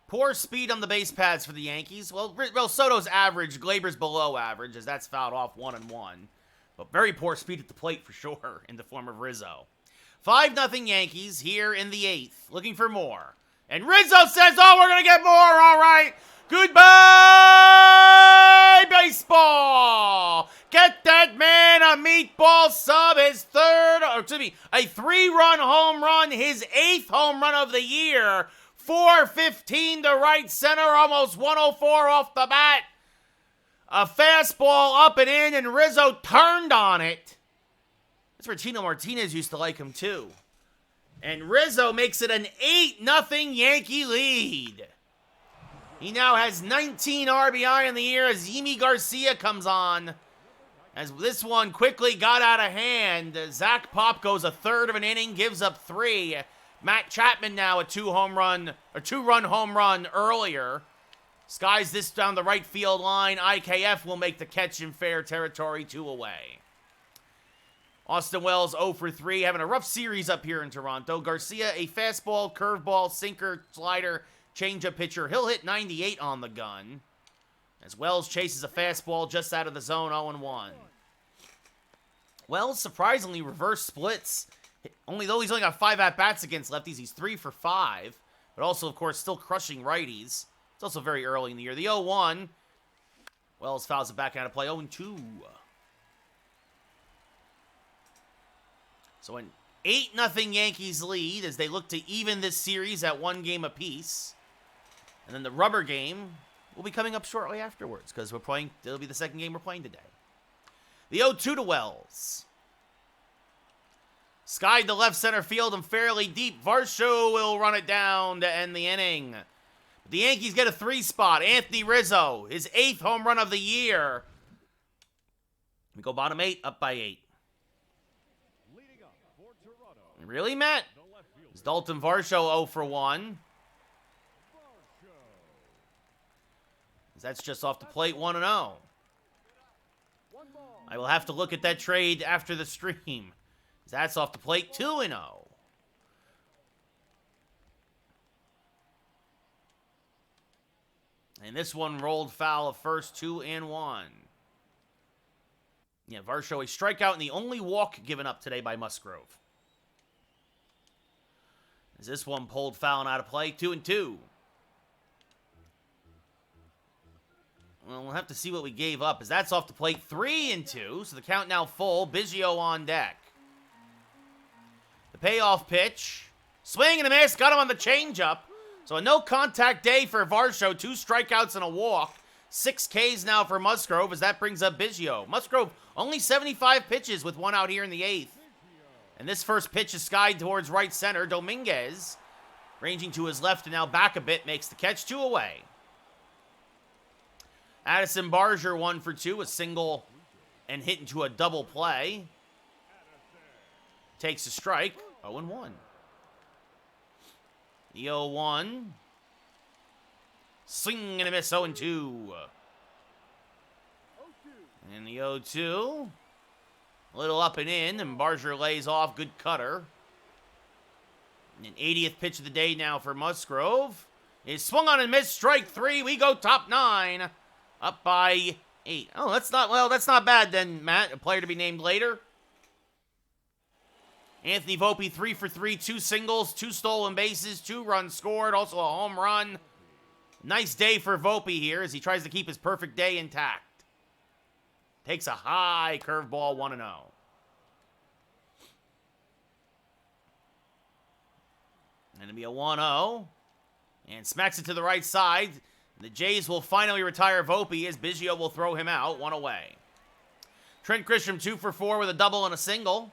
Poor speed on the base paths for the Yankees. Well, Soto's average, Gleyber's below average, as that's fouled off 1-1. But very poor speed at the plate for sure in the form of Rizzo. 5-0 Yankees here in the 8th, looking for more. And Rizzo says, oh, we're going to get more, all right. Goodbye, baseball. Get that man a meatball sub, his a 3-run home run, his 8th home run of the year. 415 to right center, almost 104 off the bat. A fastball up and in, and Rizzo turned on it. That's where Tino Martinez used to like him, too. And Rizzo makes it an 8-0 Yankee lead. He now has 19 RBI in the year as Yimi Garcia comes on. As this one quickly got out of hand, Zach Pop goes a third of an inning, gives up 3. Matt Chapman now a two-run home run earlier. Skies this down the right field line. IKF will make the catch in fair territory, 2 away. Austin Wells 0 for 3, having a rough series up here in Toronto. Garcia, a fastball, curveball, sinker, slider, changeup pitcher. He'll hit 98 on the gun. As Wells chases a fastball just out of the zone, 0-1. Wells surprisingly reverse splits. Though he's only got 5 at-bats against lefties, he's 3 for 5. But also, of course, still crushing righties. It's also very early in the year. The 0-1. Wells fouls it back out of play, 0-2. So an 8-0 Yankees lead as they look to even this series at 1 game apiece. And then the rubber game will be coming up shortly afterwards because it'll be the second game we're playing today. The 0-2 to Wells. Skied to left center field and fairly deep. Varsho will run it down to end the inning. The Yankees get a 3 spot. Anthony Rizzo, his 8th home run of the year. We go bottom 8, up by 8. Leading up for Toronto. Really, Matt? Is Dalton Varsho 0 for 1? That's just off the plate, 1-0. I will have to look at that trade after the stream. That's off the plate, 2-0. And this one rolled foul of first, 2-1. Yeah, Varsho a strikeout and the only walk given up today by Musgrove. As this one pulled foul and out of play, 2-2. Well, we'll have to see what we gave up, as that's off the plate, 3-2. So the count now full. Biggio on deck. The payoff pitch. Swing and a miss. Got him on the changeup. So a no-contact day for Varsho. 2 strikeouts and a walk. 6 Ks now for Musgrove, as that brings up Biggio. Musgrove only 75 pitches with 1 out here in the 8th. And this first pitch is skied towards right center. Dominguez, ranging to his left and now back a bit, makes the catch, 2 away. Addison Barger 1 for 2, a single and hit into a double play. Takes a strike, 0-1. The 0-1. Swing and a miss, 0-2. And the 0-2. A little up and in, and Barger lays off, good cutter. An 80th pitch of the day now for Musgrove. Is swung on and missed, strike 3. We go top 9. Up by 8. Oh, that's not bad then, Matt. A player to be named later. Anthony Volpe, 3 for 3, 2 singles, 2 stolen bases, 2 runs scored, also a home run. Nice day for Volpe here as he tries to keep his perfect day intact. Takes a high curveball, 1-0. And it'll be a 1-0. And smacks it to the right side. The Jays will finally retire Volpe as Biggio will throw him out, 1 away. Trent Grisham 2 for 4 with a double and a single.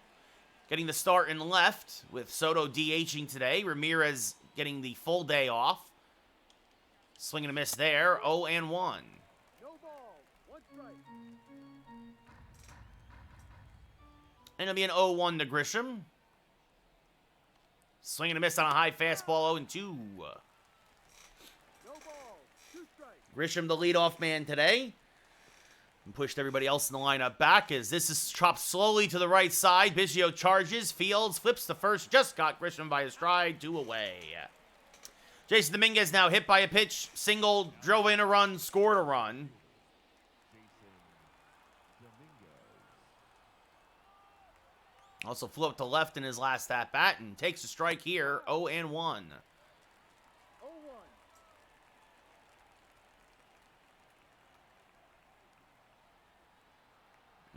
Getting the start in left with Soto DHing today. Ramirez getting the full day off. Swing and a miss there, 0-1. No ball, 1 strike. And it'll be an 0-1 to Grisham. Swing and a miss on a high fastball, 0-2. Grisham, the leadoff man today. And pushed everybody else in the lineup back as this is chopped slowly to the right side. Biggio charges, fields, flips the first. Just got Grisham by his stride, 2 away. Jason Dominguez now hit by a pitch. Single, drove in a run, scored a run. Also flew up to left in his last at-bat and takes a strike here, 0-1.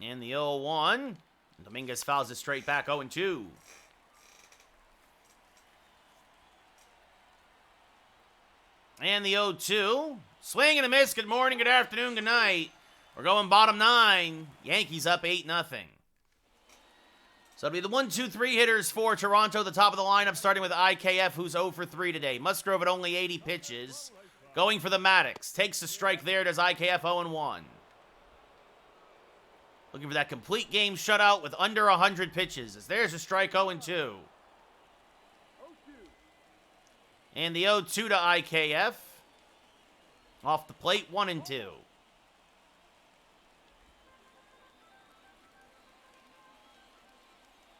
And the 0-1. Dominguez fouls it straight back, 0-2. And the 0-2. Swing and a miss. Good morning, good afternoon, good night. We're going bottom 9. Yankees up 8-0. So it'll be the 1-2-3 hitters for Toronto. The top of the lineup starting with IKF, who's 0 for 3 today. Musgrove at only 80 pitches. Going for the Maddox. Takes a strike there. Does IKF 0-1. Looking for that complete game shutout with under 100 pitches. As there's a strike 0-2. And the 0-2 to IKF. Off the plate, 1-2.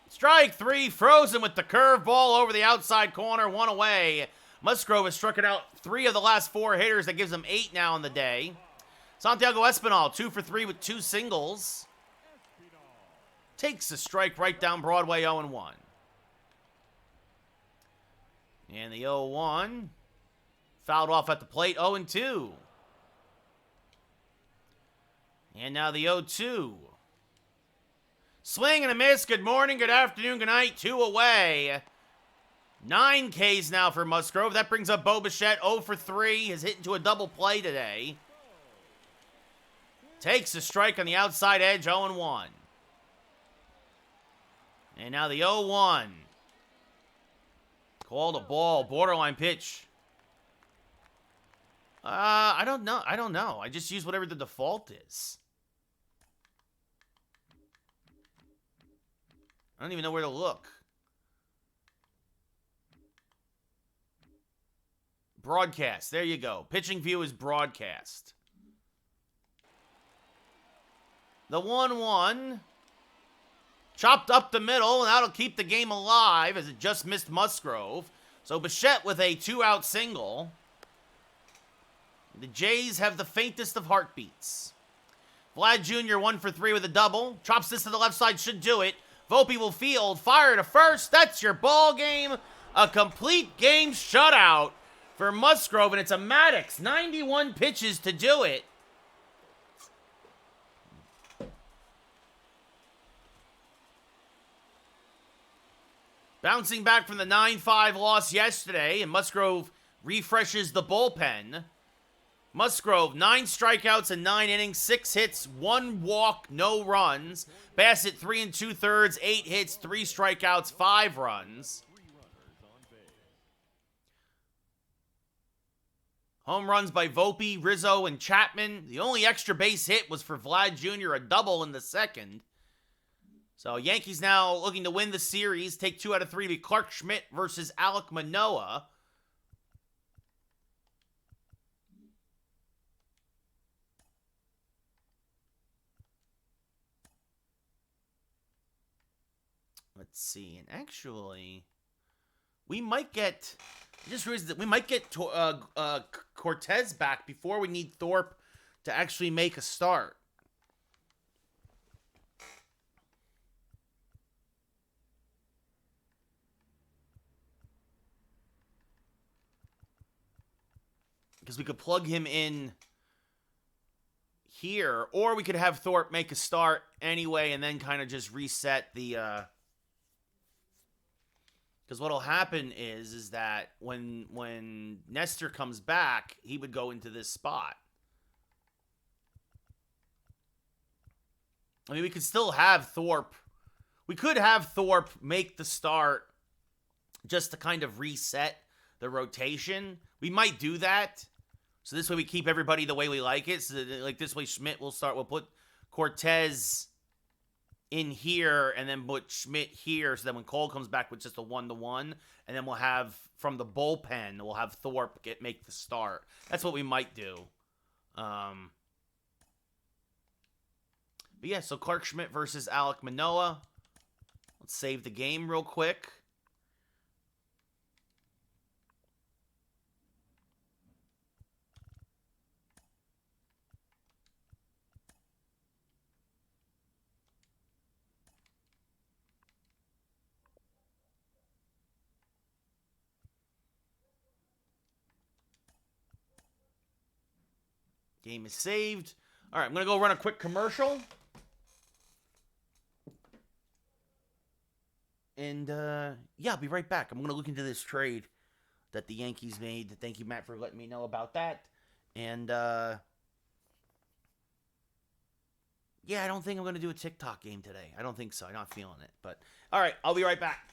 Strike 3, frozen with the curveball over the outside corner, 1 away. Musgrove has struck it out 3 of the last 4 hitters. That gives him 8 now in the day. Santiago Espinal, 2 for 3 with 2 singles. Takes a strike right down Broadway, 0-1. And the 0-1 fouled off at the plate, 0-2. And now the 0-2. Swing and a miss. Good morning, good afternoon, good night. 2 away. 9 Ks now for Musgrove. That brings up Bo Bichette, 0 for 3. Has hit into a double play today. Takes a strike on the outside edge, 0-1. And now the 0-1. Called a ball, borderline pitch. I don't know. I just use whatever the default is. I don't even know where to look. Broadcast. There you go. Pitching view is broadcast. The 1-1. Chopped up the middle, and that'll keep the game alive as it just missed Musgrove. So Bichette with a 2-out single. The Jays have the faintest of heartbeats. Vlad Jr. 1 for 3 with a double. Chops this to the left side, should do it. Volpe will field, fire to first. That's your ball game. A complete game shutout for Musgrove, and it's a Maddox. 91 pitches to do it. Bouncing back from the 9-5 loss yesterday, and Musgrove refreshes the bullpen. Musgrove, 9 strikeouts in 9 innings, 6 hits, 1 walk, no runs. Bassett, 3 2/3, 8 hits, 3 strikeouts, 5 runs. Home runs by Volpe, Rizzo, and Chapman. The only extra base hit was for Vlad Jr., a double in the second. So Yankees now looking to win the series. Take 2 out of 3 to Clark Schmidt versus Alek Manoah. Let's see, and actually, we might get, I just realized that we might get Cortez back before we need Thorpe to actually make a start. Because we could plug him in here, or we could have Thorpe make a start anyway and then kind of just reset the, because what'll happen is that when Nestor comes back, he would go into this spot. I mean, we could still have Thorpe. We could have Thorpe make the start just to kind of reset the rotation. We might do that. So this way we keep everybody the way we like it. So that, like this way Schmidt will start. We'll put Cortez in here, and then put Schmidt here, so that when Cole comes back with just a 1-1, and then we'll have, from the bullpen, we'll have Thorpe make the start. That's what we might do. But yeah, so Clark Schmidt versus Alek Manoah. Let's save the game real quick. Game is saved. All right, I'm going to go run a quick commercial. And, yeah, I'll be right back. I'm going to look into this trade that the Yankees made. Thank you, Matt, for letting me know about that. And, yeah, I don't think I'm going to do a TikTok game today. I don't think so. I'm not feeling it. But, all right, I'll be right back.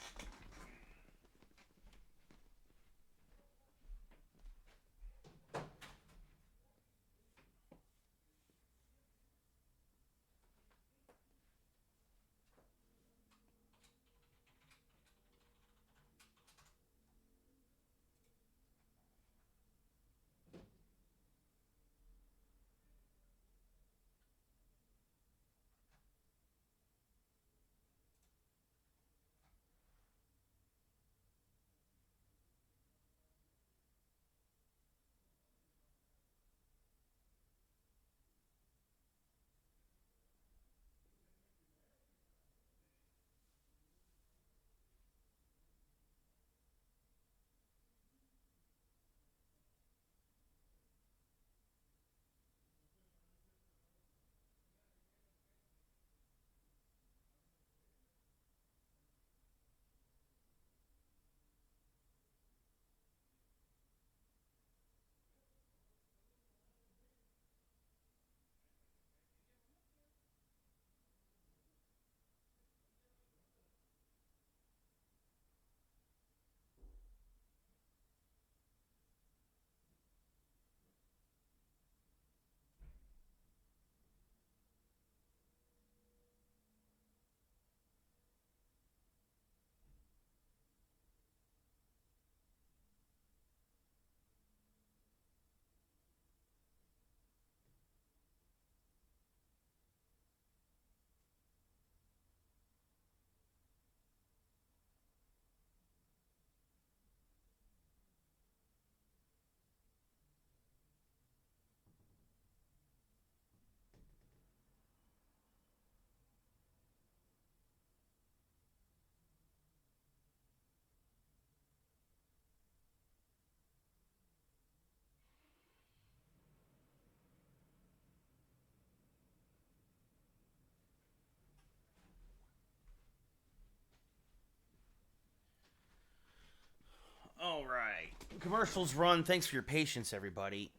right. Commercials run. Thanks for your patience, everybody.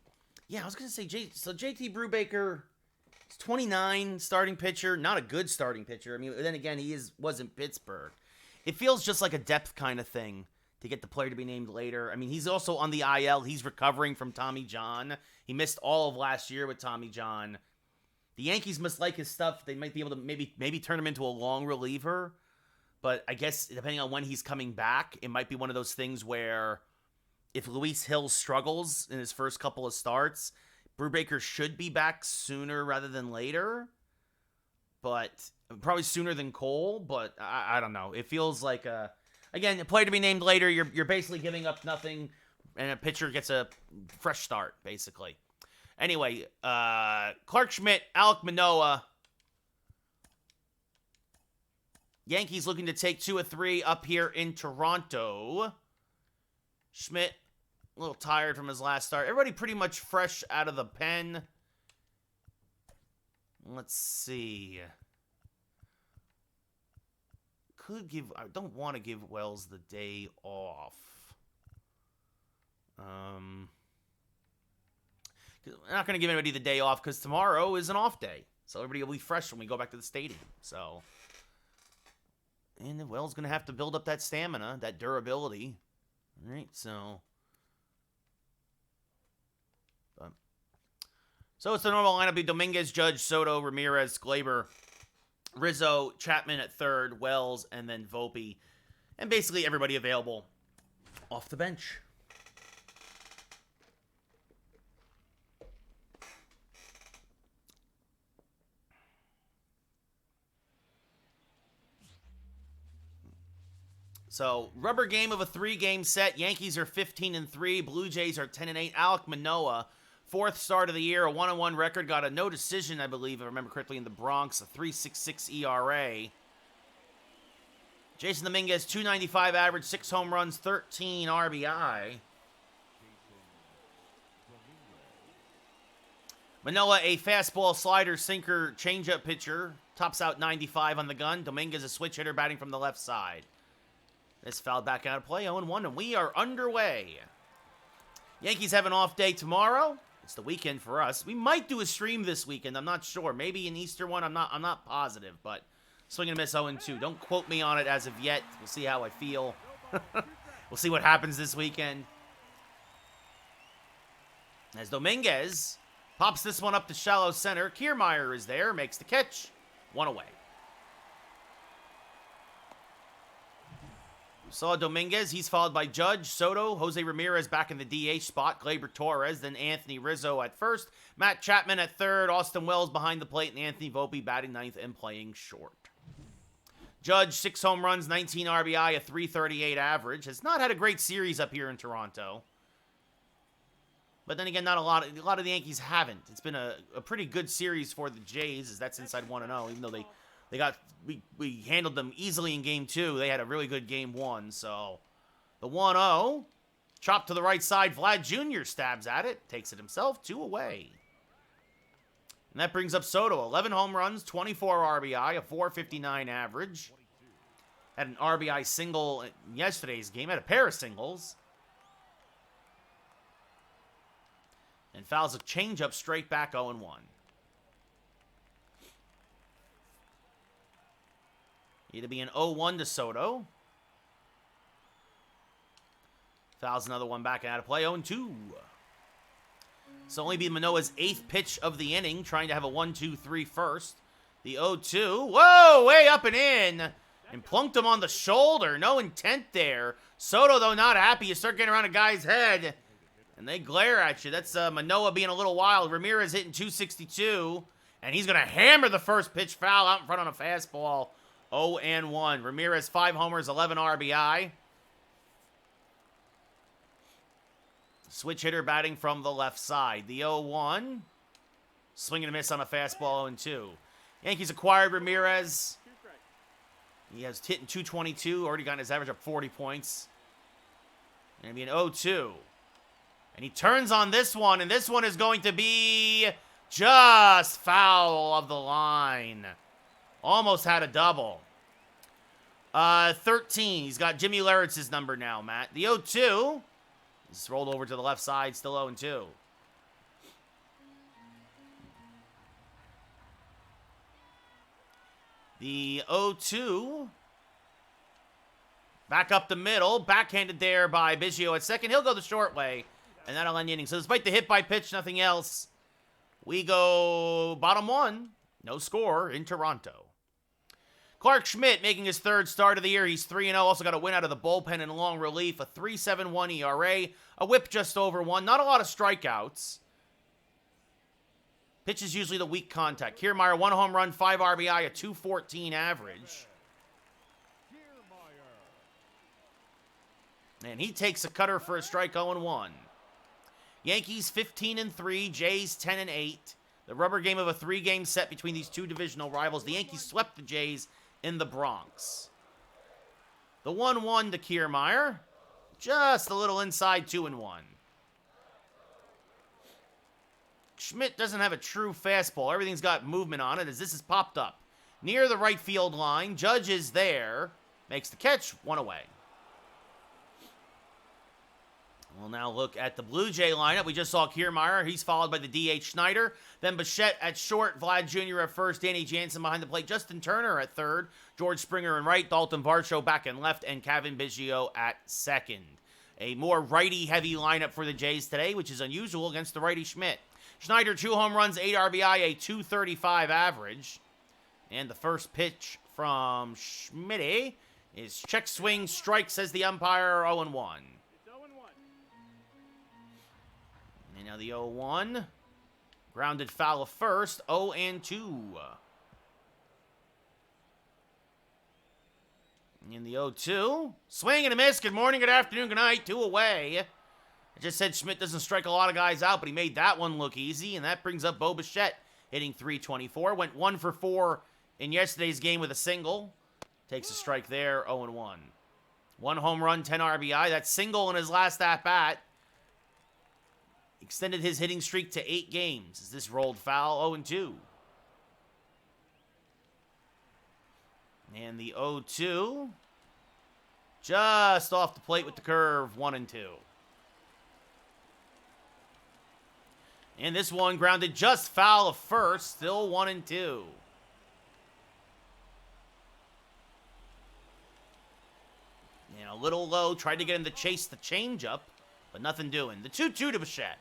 Yeah, I was going to say, JT Brubaker is 29, starting pitcher. Not a good starting pitcher. I mean, then again, was in Pittsburgh. It feels just like a depth kind of thing to get the player to be named later. I mean, he's also on the IL. He's recovering from Tommy John. He missed all of last year with Tommy John. The Yankees must like his stuff. They might be able to maybe turn him into a long reliever. But I guess depending on when he's coming back, it might be one of those things where if Luis Hill struggles in his first couple of starts, Brubaker should be back sooner rather than later. But probably sooner than Cole. But I don't know. It feels like again, a player to be named later. You're basically giving up nothing, and a pitcher gets a fresh start basically. Anyway, Clark Schmidt, Alek Manoah. Yankees looking to take 2 of 3 up here in Toronto. Schmidt, a little tired from his last start. Everybody pretty much fresh out of the pen. Let's see. I don't want to give Wells the day off. We're not going to give anybody the day off because tomorrow is an off day. So everybody will be fresh when we go back to the stadium. So, and Wells going to have to build up that stamina, that durability. All right, so it's the normal lineup. Be Dominguez, Judge, Soto, Ramirez, Glaber, Rizzo, Chapman at third, Wells, and then Volpe. And basically everybody available off the bench. So, rubber game of a 3-game set. Yankees are 15-3. Blue Jays are 10-8. Alek Manoah, 4th start of the year, a 1-1 record. Got a no decision, I believe, if I remember correctly, in the Bronx. A 3.66 ERA. Jason Dominguez, 295 average, 6 home runs, 13 RBI. Manoah, a fastball, slider, sinker, changeup pitcher. Tops out 95 on the gun. Dominguez, a switch hitter, batting from the left side. This fouled back out of play, 0-1, and we are underway. Yankees have an off day tomorrow. It's the weekend for us. We might do a stream this weekend. I'm not sure. Maybe an Easter one. I'm not positive, but swing and a miss 0-2. Don't quote me on it as of yet. We'll see how I feel. We'll see what happens this weekend. As Dominguez pops this one up to shallow center. Kiermaier is there, makes the catch. 1 away. Saw Dominguez. He's followed by Judge, Soto, Jose Ramirez back in the DH spot, Glaber Torres, then Anthony Rizzo at first, Matt Chapman at third, Austin Wells behind the plate, and Anthony Volpe batting ninth and playing short. Judge, 6 home runs, 19 RBI, a 338 average. Has not had a great series up here in Toronto. But then again, not a lot of the Yankees haven't. It's been a pretty good series for the Jays, as that's inside 1-0, even though we handled them easily in game 2. They had a really good game 1. So the 1-0, chopped to the right side. Vlad Jr. stabs at it, takes it himself, 2 away. And that brings up Soto, 11 home runs, 24 RBI, a 459 average. Had an RBI single in yesterday's game, had a pair of singles. And fouls a changeup straight back 0-1. It'll be an 0-1 to Soto. Fouls another one back and out of play, 0-2. So only be Manoah's 8th pitch of the inning, trying to have a 1-2-3 first. The 0-2. Whoa, way up and in. And plunked him on the shoulder. No intent there. Soto, though, not happy. You start getting around a guy's head, and they glare at you. That's Manoah being a little wild. Ramirez hitting 262, and he's going to hammer the first pitch foul out in front on a fastball. 0-1. Ramirez, 5 homers, 11 RBI. Switch hitter batting from the left side. The 0-1. Swing and a miss on a fastball, 0-2. Yankees acquired Ramirez. He has hitting 222. Already gotten his average up 40 points. And it'll be an 0-2. And he turns on this one, and this one is going to be just foul of the line. Almost had a double. 13. He's got Jimmy Leritz's number now, Matt. The 0-2. He's rolled over to the left side, still 0-2. The 0-2. Back up the middle. Backhanded there by Biggio at second. He'll go the short way. And that'll end the inning. So despite the hit by pitch, nothing else. We go bottom one. No score in Toronto. Clark Schmidt making his third start of the year. He's 3-0. Also got a win out of the bullpen in long relief. A 3.71 ERA. A whip just over 1. Not a lot of strikeouts. Pitch is usually the weak contact. Kiermaier, 1 home run, 5 RBI, a 2.14 average. And he takes a cutter for a strike, 0-1. Yankees 15-3, Jays 10-8. The rubber game of a 3-game set between these two divisional rivals. The Yankees swept the Jays in the Bronx. The 1-1 to Kiermaier. Just a little inside 2-1. Schmidt doesn't have a true fastball. Everything's got movement on it as this is popped up. Near the right field line. Judge is there. Makes the catch. 1 away. We'll now look at the Blue Jay lineup. We just saw Kiermaier. He's followed by the DH Schneider. Then Bichette at short. Vlad Jr. at first. Danny Jansen behind the plate. Justin Turner at third. George Springer in right. Dalton Varsho back in left. And Kevin Biggio at second. A more righty-heavy lineup for the Jays today, which is unusual against the righty Schmidt. Schneider, 2 home runs, 8 RBI, a 2.35 average. And the first pitch from Schmidt is check swing, strike, says the umpire, 0-1. It's 0-1. And now the 0-1. Grounded foul of first, 0-2. In the 0-2. Swing and a miss. Good morning, good afternoon, good night. 2 away. I just said Schmidt doesn't strike a lot of guys out, but he made that one look easy, and that brings up Bo Bichette, hitting .324. Went 1 for 4 in yesterday's game with a single. Takes a strike there, 0-1. 1 home run, 10 RBI. That single in his last at-bat extended his hitting streak to 8 games. As this rolled foul, 0-2. And the 0-2, just off the plate with the curve, 1-2. And this one grounded just foul of first, still 1-2. And a little low, tried to get him to chase the changeup, but nothing doing. The 2-2 to Bichette.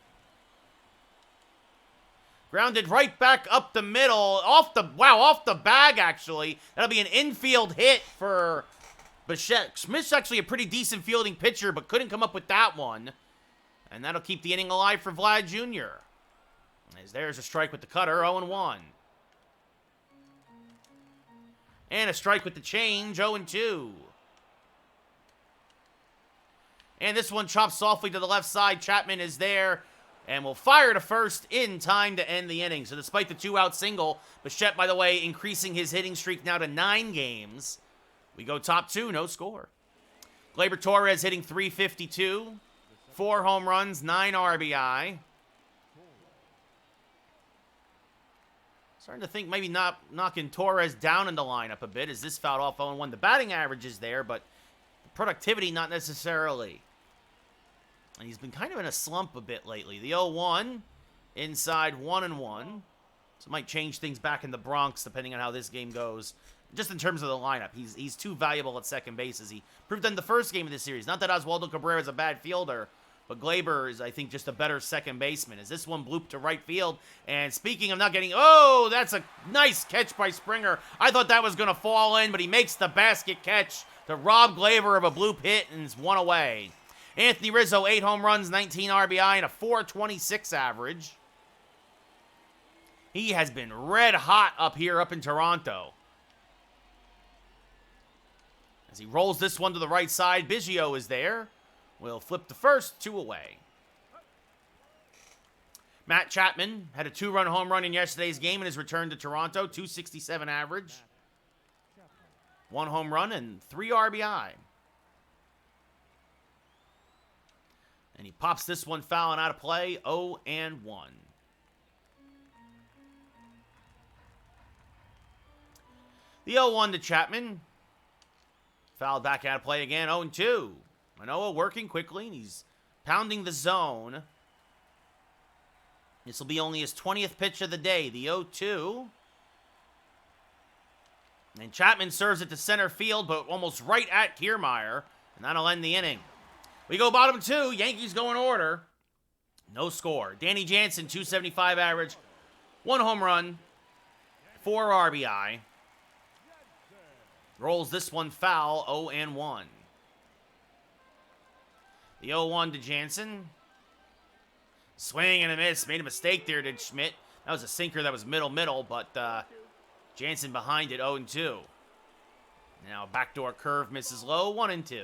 Grounded right back up the middle, off the bag, actually. That'll be an infield hit for Bichette. Smith's actually a pretty decent fielding pitcher, but couldn't come up with that one. And that'll keep the inning alive for Vlad Jr. As there's a strike with the cutter, 0-1. And a strike with the change, 0-2. And this one chops softly to the left side. Chapman is there and will fire to first in time to end the inning. So despite the 2-out single, Bichette, by the way, increasing his hitting streak now to 9 games. We go top 2, no score. Gleyber Torres hitting .352. 4 home runs, 9 RBI. Starting to think maybe not knocking Torres down in the lineup a bit as this fouled off 0-1. The batting average is there, but the productivity not necessarily. And he's been kind of in a slump a bit lately. The 0-1, inside 1-1. So it might change things back in the Bronx depending on how this game goes. Just in terms of the lineup, he's too valuable at second base as he proved in the first game of this series. Not that Oswaldo Cabrera is a bad fielder, but Gleyber is, I think, just a better second baseman. As this one blooped to right field. And speaking of not getting... Oh, that's a nice catch by Springer. I thought that was going to fall in, but he makes the basket catch to rob Gleyber of a bloop hit, and it's 1 away. Anthony Rizzo, 8 home runs, 19 RBI, and a .426 average. He has been red hot up here, up in Toronto. As he rolls this one to the right side, Biggio is there. Will flip the first, 2 away. Matt Chapman had a 2-run home run in yesterday's game in his return to Toronto. .267 average. 1 home run and 3 RBI. And he pops this one fouling out of play, 0-1. The 0-1 to Chapman. Fouled back out of play again, 0-2. Manoah working quickly, and he's pounding the zone. This will be only his 20th pitch of the day, the 0-2. And Chapman serves it to center field, but almost right at Kiermaier, and that'll end the inning. We go bottom 2, Yankees go in order. No score. Danny Jansen, .275 average, 1 home run, 4 RBI. Rolls this one foul, 0-1. The 0-1 to Jansen. Swing and a miss. Made a mistake there, did Schmidt. That was a sinker that was middle, but Jansen behind it, 0-2. Now backdoor curve misses low, 1-2.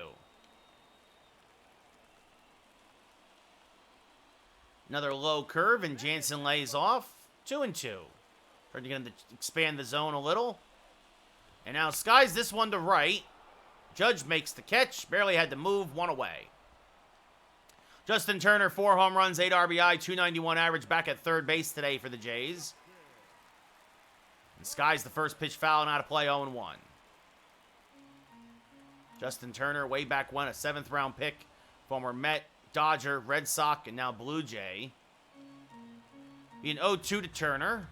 Another low curve, and Jansen lays off, 2-2. Trying to get him to expand the zone a little. And now skies this one to right. Judge makes the catch, barely had to move, 1 away. Justin Turner, 4 home runs, 8 RBI, .291 average, back at third base today for the Jays. And skies the first pitch foul and out of play, 0-1. Justin Turner, way back when, a 7th round pick, former Met, Dodger, Red Sox, and now Blue Jay. Be an 0-2 to Turner.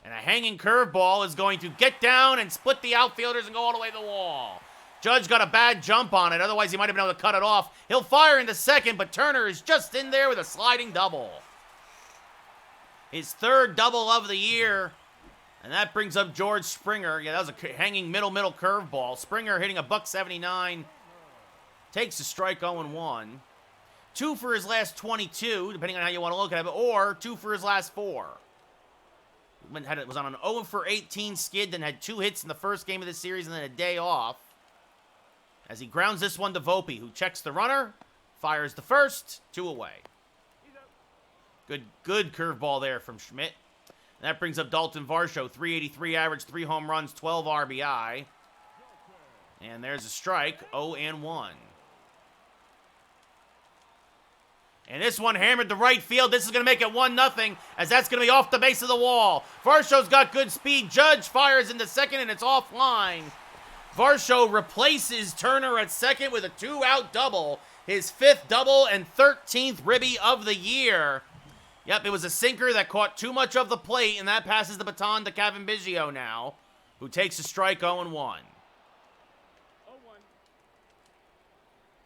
And a hanging curveball is going to get down and split the outfielders and go all the way to the wall. Judge got a bad jump on it. Otherwise, he might have been able to cut it off. He'll fire into second, but Turner is just in there with a sliding double. His 3rd double of the year. And that brings up George Springer. Yeah, that was a hanging middle curveball. Springer hitting a $179. Takes a strike, 0-1. 2 for his last 22, depending on how you want to look at it, or 2 for his last 4. Was on an 0 for 18 skid, then had 2 hits in the first game of the series, and then a day off. As he grounds this one to Volpe, who checks the runner, fires the first, 2 away. Good curveball there from Schmidt. And that brings up Dalton Varsho, .383 average, 3 home runs, 12 RBI. And there's a strike, 0-1. And this one hammered to right field. This is going to make it 1-0, as that's going to be off the base of the wall. Varsho's got good speed. Judge fires into second, and it's offline. Varsho replaces Turner at second with a 2-out double. His 5th double and 13th ribby of the year. Yep, it was a sinker that caught too much of the plate, and that passes the baton to Kevin Biggio now, who takes a strike, 0-1.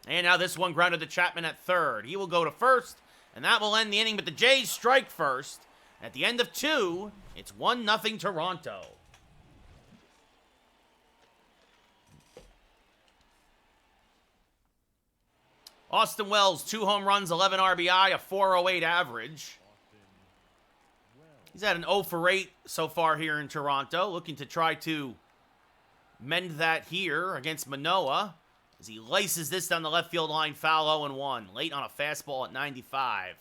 And now this one grounded to Chapman at third. He will go to first, and that will end the inning, but the Jays strike first. At the end of 2, it's 1-0 Toronto. Austin Wells, 2 home runs, 11 RBI, a .408 average. He's had an 0 for 8 so far here in Toronto, looking to try to mend that here against Manoah. As he laces this down the left field line, foul, 0-1. Late on a fastball at 95.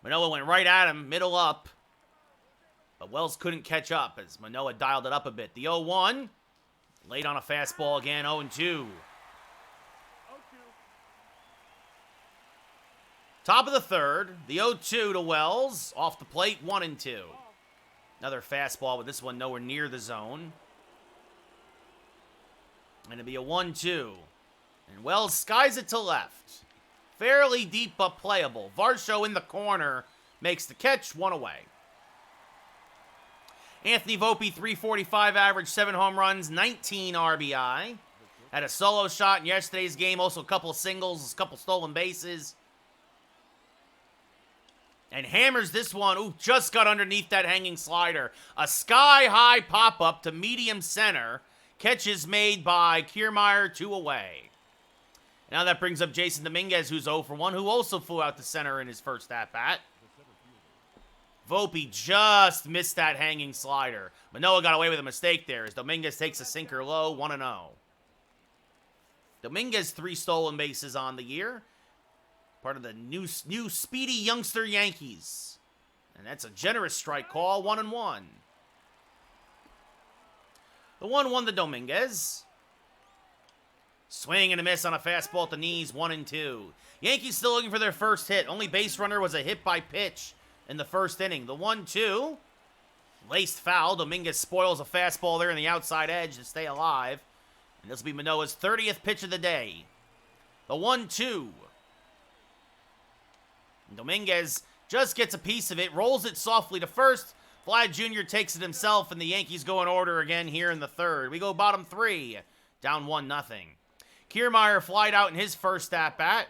Manoah went right at him, middle up. But Wells couldn't catch up as Manoah dialed it up a bit. The 0-1. Late on a fastball again, 0-2. Top of the 3rd. The 0-2 to Wells. Off the plate, 1-2. Another fastball, but this one nowhere near the zone. And it'll be a 1-2. And Wells skies it to left. Fairly deep but playable. Varsho in the corner makes the catch, 1 away. Anthony Volpe, .345 average, 7 home runs, 19 RBI. Had a solo shot in yesterday's game, also a couple of singles, a couple stolen bases. And hammers this one. Ooh, just got underneath that hanging slider. A sky-high pop-up to medium center. Catch is made by Kiermaier, 2 away. Now that brings up Jason Dominguez, who's 0 for 1, who also flew out to center in his first at-bat. Volpe just missed that hanging slider. Manoah got away with a mistake there as Dominguez takes a sinker low, 1-0. Dominguez, 3 stolen bases on the year. Part of the new speedy youngster Yankees. And that's a generous strike call, 1-1. The 1-1 to Dominguez. Swing and a miss on a fastball at the knees, 1-2. Yankees still looking for their first hit. Only base runner was a hit by pitch in the first inning. The 1-2. Laced foul. Dominguez spoils a fastball there in the outside edge to stay alive. And this will be Manoah's 30th pitch of the day. The 1-2. Dominguez just gets a piece of it, rolls it softly to first. Vlad Jr. takes it himself, and the Yankees go in order again here in the third. We go bottom 3, down 1-0. Kiermaier flied out in his first at-bat,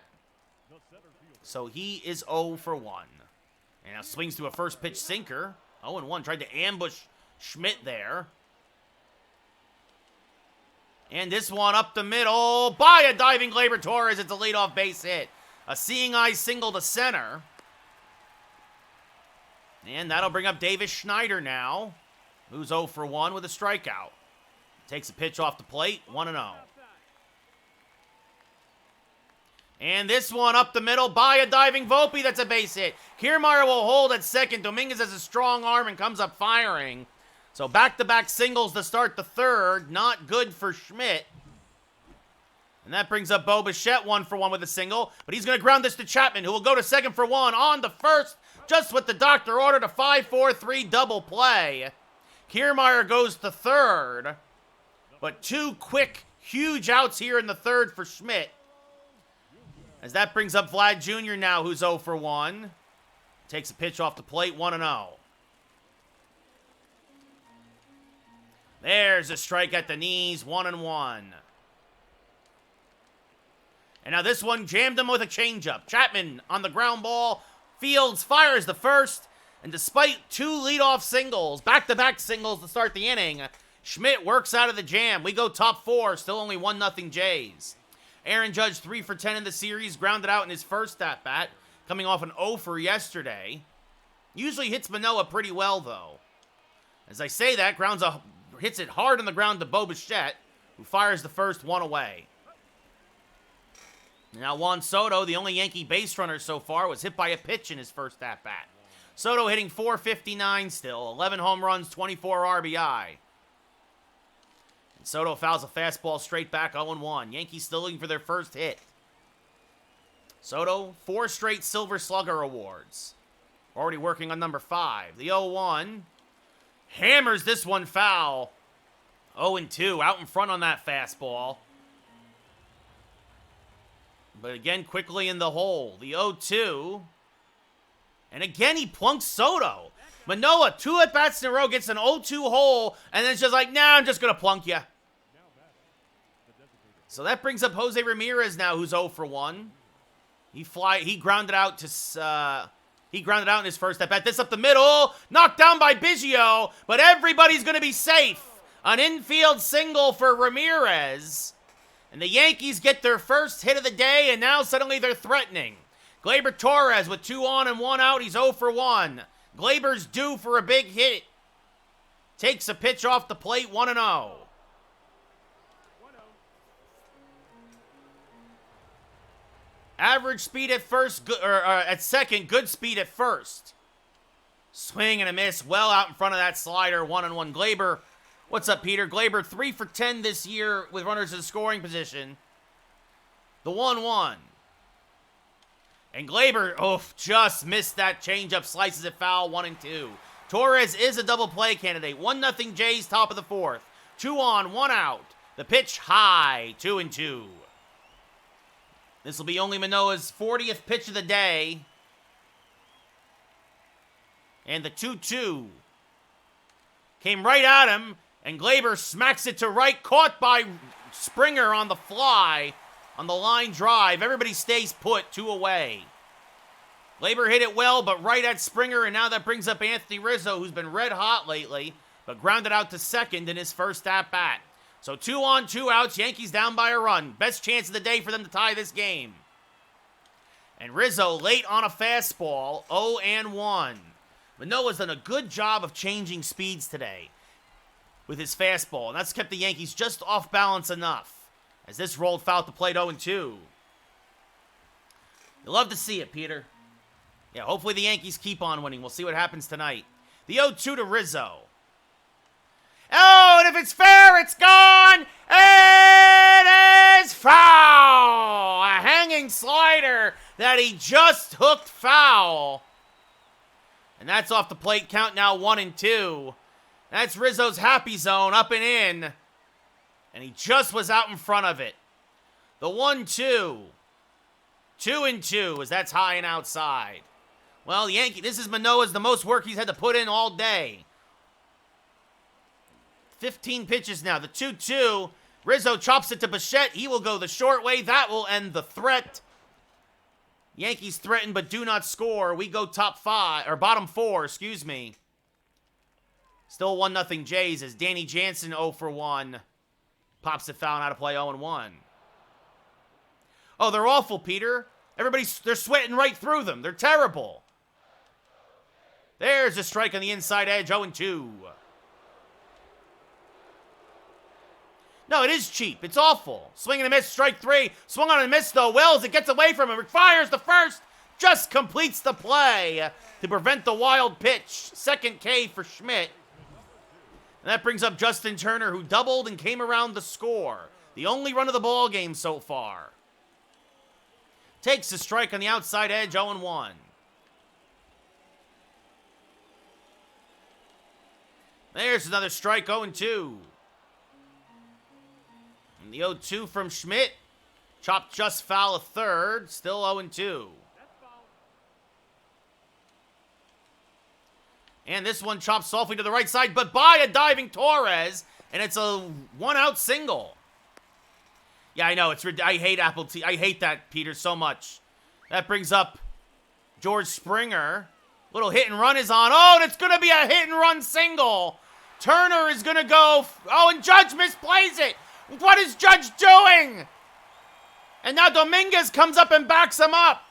so he is 0 for 1. And now swings to a first pitch sinker. 0-1, tried to ambush Schmidt there. And this one up the middle by a diving Gleyber Torres. It's a leadoff base hit. A seeing eye single to center. And that'll bring up Davis Schneider now, who's 0 for 1 with a strikeout. Takes a pitch off the plate, 1-0. And this one up the middle by a diving Volpe. That's a base hit. Kiermaier will hold at second. Dominguez has a strong arm and comes up firing. So back-to-back singles to start the third. Not good for Schmidt. And that brings up Bo Bichette 1 for 1 with a single. But he's going to ground this to Chapman, who will go to second for 1 on to first. Just what the doctor ordered, a 5-4-3 double play. Kiermaier goes to third. But 2 quick, huge outs here in the third for Schmidt. As that brings up Vlad Jr. now, who's 0 for 1. Takes a pitch off the plate, 1-0. There's a strike at the knees, 1-1. And now this one jammed him with a changeup. Chapman on the ground ball. Fields fires the first. And despite 2 leadoff singles, back-to-back singles to start the inning, Schmidt works out of the jam. We go top 4, still only 1-0 Jays. Aaron Judge 3 for 10 in the series, grounded out in his first at-bat, coming off an 0 for yesterday. Usually hits Manoah pretty well, though. As I say that, hits it hard on the ground to Bo Bichette, who fires the first one away. Now Juan Soto, the only Yankee base runner so far, was hit by a pitch in his first at-bat. Soto hitting .459 still, 11 home runs, 24 RBI. And Soto fouls a fastball straight back, 0-1. Yankees still looking for their first hit. Soto, 4 straight Silver Slugger awards. Already working on number 5. The 0-1 hammers this one foul. 0-2, out in front on that fastball. But again, quickly in the hole. The 0-2. And again, he plunks Soto. Manoah, 2 at-bats in a row, gets an 0-2 hole, and then it's just like, nah, I'm just going to plunk you. So that brings up Jose Ramirez now, who's 0 for 1. He grounded out in his first at-bat. This up the middle, knocked down by Biggio, but everybody's going to be safe. An infield single for Ramirez. And the Yankees get their first hit of the day, and now suddenly they're threatening. Gleyber Torres with 2 on and 1 out. He's 0 for 1. Gleyber's due for a big hit. Takes a pitch off the plate, 1-0. Average speed at first, at second, good speed at first. Swing and a miss, well out in front of that slider, 1-1. Gleyber, what's up, Peter? Gleyber 3 for 10 this year with runners in scoring position. The 1-1. And Gleyber, just missed that changeup, slices it foul, 1-2. Torres is a double play candidate. 1-0 Jays, top of the 4th. 2 on, 1 out. The pitch high, 2-2. This will be only Manoah's 40th pitch of the day. And the 2-2 came right at him, and Gleyber smacks it to right, caught by Springer on the fly. On the line drive, everybody stays put, 2 away. Gleyber hit it well, but right at Springer, and now that brings up Anthony Rizzo, who's been red hot lately, but grounded out to second in his first at-bat. So 2 on, 2 outs, Yankees down by a run. Best chance of the day for them to tie this game. And Rizzo late on a fastball, 0-1. Manoah's done a good job of changing speeds today with his fastball, and that's kept the Yankees just off balance enough. As this rolled foul to plate, 0-2. You love to see it, Peter. Yeah, hopefully the Yankees keep on winning. We'll see what happens tonight. The 0-2 to Rizzo. Oh, and if it's fair, it's gone. It is foul. A hanging slider that he just hooked foul. And that's off the plate count now, 1-2. That's Rizzo's happy zone, up and in. And he just was out in front of it. The 1-2. 2-2 as that's high and outside. Well, this is Manoah's the most work he's had to put in all day. 15 pitches now. The 2-2. Rizzo chops it to Bichette. He will go the short way. That will end the threat. Yankees threaten but do not score. We go bottom four, excuse me. Still 1-0 Jays as Danny Jansen 0 for 1. Pops it foul out of play 0-1. Oh, they're awful, Peter. They're sweating right through them. They're terrible. There's a strike on the inside edge, 0-2. No, it is cheap. It's awful. Swing and a miss, strike 3. Swung on and miss, though. Wells, it gets away from him. Fires the first. Just completes the play to prevent the wild pitch. Second K for Schmidt. And that brings up Justin Turner, who doubled and came around to score. The only run of the ball game so far. Takes a strike on the outside edge, 0-1. There's another strike, 0-2. And the 0-2 from Schmidt. Chopped just foul a third. Still 0-2. And this one chopped softly to the right side, but by a diving Torres. And it's a one-out single. Yeah, I know. I hate I hate that, Peter, so much. That brings up George Springer. Little hit and run is on. Oh, and it's going to be a hit and run single. Turner is going to go. Oh, and Judge misplays it. What is Judge doing? And now Dominguez comes up and backs him up.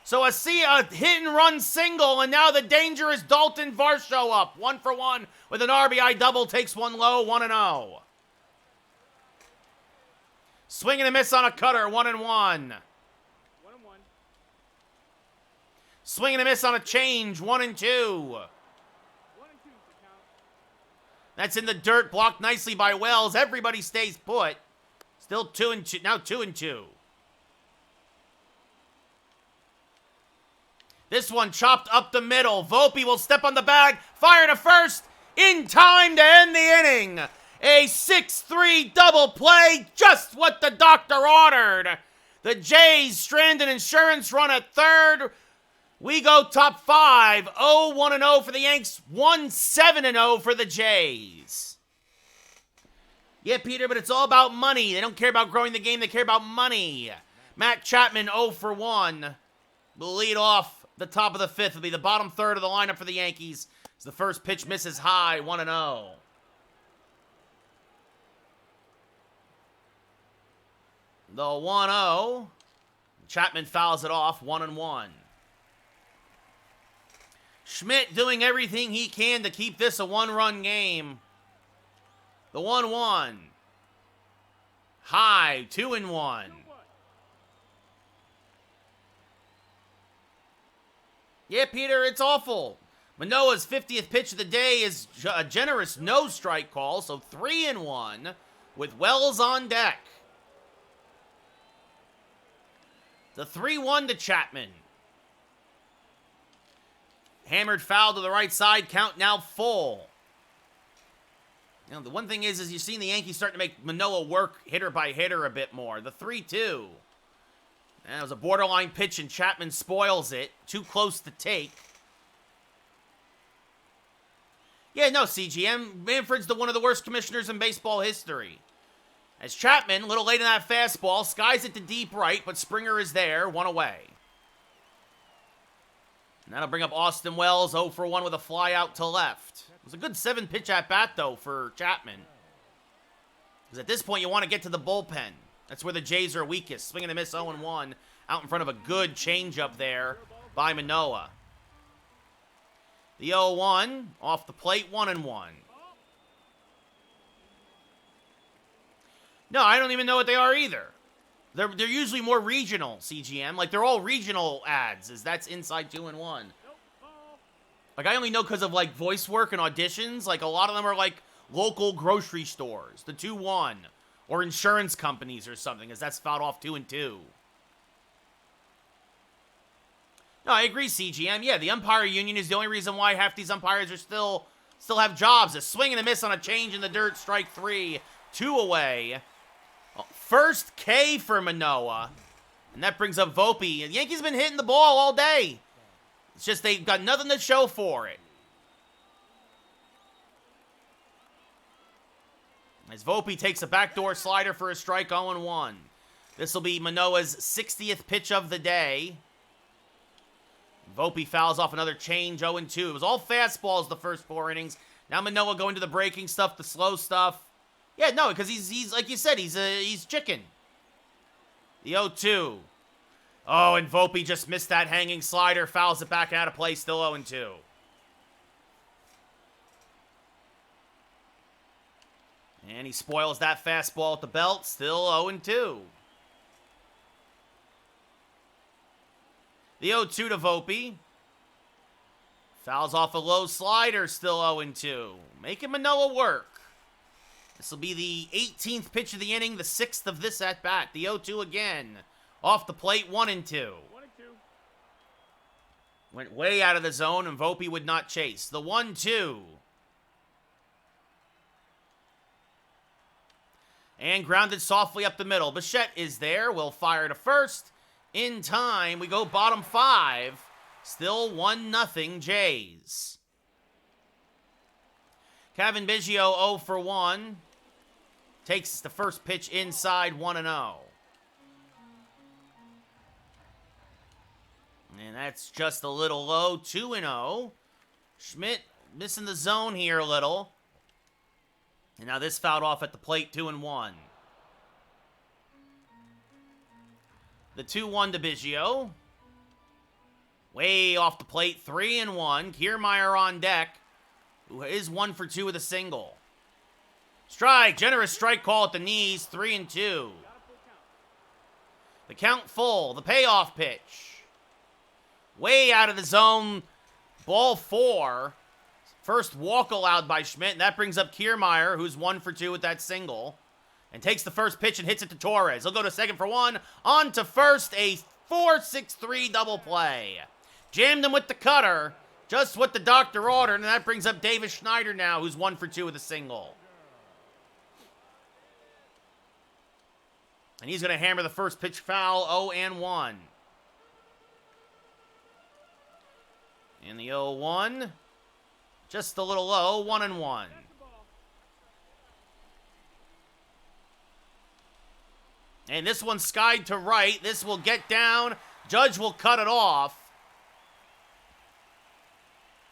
So a hit and run single, and now the dangerous Dalton Varsho up. 1 for 1 with an RBI double. Takes one low, 1-0. Swing and a miss on a cutter, 1-1. Swing and a miss on a change, 1-2. That's in the dirt, blocked nicely by Wells. Everybody stays put. Still 2-2, now 2-2. This one chopped up the middle. Volpe will step on the bag, fire to first, in time to end the inning. A 6-3 double play, just what the doctor ordered. The Jays strand an insurance run at third. We go top 5, 0-1-0 for the Yanks, 1-7-0 for the Jays. Yeah, Peter, but it's all about money. They don't care about growing the game, they care about money. Matt Chapman, 0 for 1. Will lead off the top of the 5th. Will be the bottom third of the lineup for the Yankees. As the first pitch misses high, 1-0. The 1-0. Chapman fouls it off, 1-1. Schmidt doing everything he can to keep this a one-run game. The 1-1. High, 2-1. Yeah, Peter, it's awful. Manoah's 50th pitch of the day is a generous no-strike call, so 3-1 with Wells on deck. The 3-1 to Chapman. Hammered foul to the right side, count now full. You know, the one thing is you're seeing the Yankees starting to make Manoah work hitter by hitter a bit more. The 3-2. That was a borderline pitch, and Chapman spoils it. Too close to take. Yeah, no, CGM. Manfred's one of the worst commissioners in baseball history. As Chapman, a little late in that fastball, skies it to deep right, but Springer is there, one away. And that'll bring up Austin Wells, 0 for 1 with a fly out to left. It was a good 7-pitch at-bat, though, for Chapman. Because at this point, you want to get to the bullpen. That's where the Jays are weakest. Swing and a miss, 0-1, out in front of a good changeup there by Manoah. The 0-1, off the plate, 1-1. No, I don't even know what they are either. They're usually more regional, CGM. Like, they're all regional ads, as that's inside 2-1. Like, I only know because of, like, voice work and auditions. Like, a lot of them are, like, local grocery stores. The 2-1. Or insurance companies or something, as that's fouled off 2-2. No, I agree, CGM. Yeah, the umpire union is the only reason why half these umpires are still have jobs. A swing and a miss on a change in the dirt, strike 3. 2 away. First K for Manoah. And that brings up Volpe. The Yankees been hitting the ball all day. It's just they've got nothing to show for it. As Volpe takes a backdoor slider for a strike, 0-1. This will be Manoah's 60th pitch of the day. Volpe fouls off another change, 0-2. It was all fastballs the first 4 innings. Now Manoah going to the breaking stuff, the slow stuff. Yeah, no, because he's like you said, he's chicken. The 0-2. Oh, and Volpe just missed that hanging slider, fouls it back out of play, still 0-2. And he spoils that fastball at the belt, still 0-2. The 0-2 to Volpe. Fouls off a low slider, still 0-2. Making Manoah work. This will be the 18th pitch of the inning, the 6th of this at-bat. The 0-2 again. Off the plate, 1-2. Went way out of the zone, and Volpe would not chase. The 1-2. And grounded softly up the middle. Bichette is there. Will fire to first. In time, we go bottom 5. Still 1-0 Jays. Kevin Biggio 0 for 1. Takes the first pitch inside 1-0. And that's just a little low, 2-0. Schmidt missing the zone here a little. And now this fouled off at the plate, 2-1. The 2-1 to Biggio. Way off the plate, 3-1. Kiermaier on deck, who is 1 for 2 with a single. Strike, generous strike call at the knees, 3-2. The count full, the payoff pitch. Way out of the zone, ball 4. First walk allowed by Schmidt, and that brings up Kiermaier, who's 1 for 2 with that single. And takes the first pitch and hits it to Torres. He'll go to second for 1. On to first, a 4-6-3 double play. Jammed him with the cutter, just what the doctor ordered, and that brings up Davis Schneider now, who's 1 for 2 with a single. And he's going to hammer the first pitch foul, 0-1. And the 0-1, just a little low, 1-1. And this one's skied to right. This will get down. Judge will cut it off.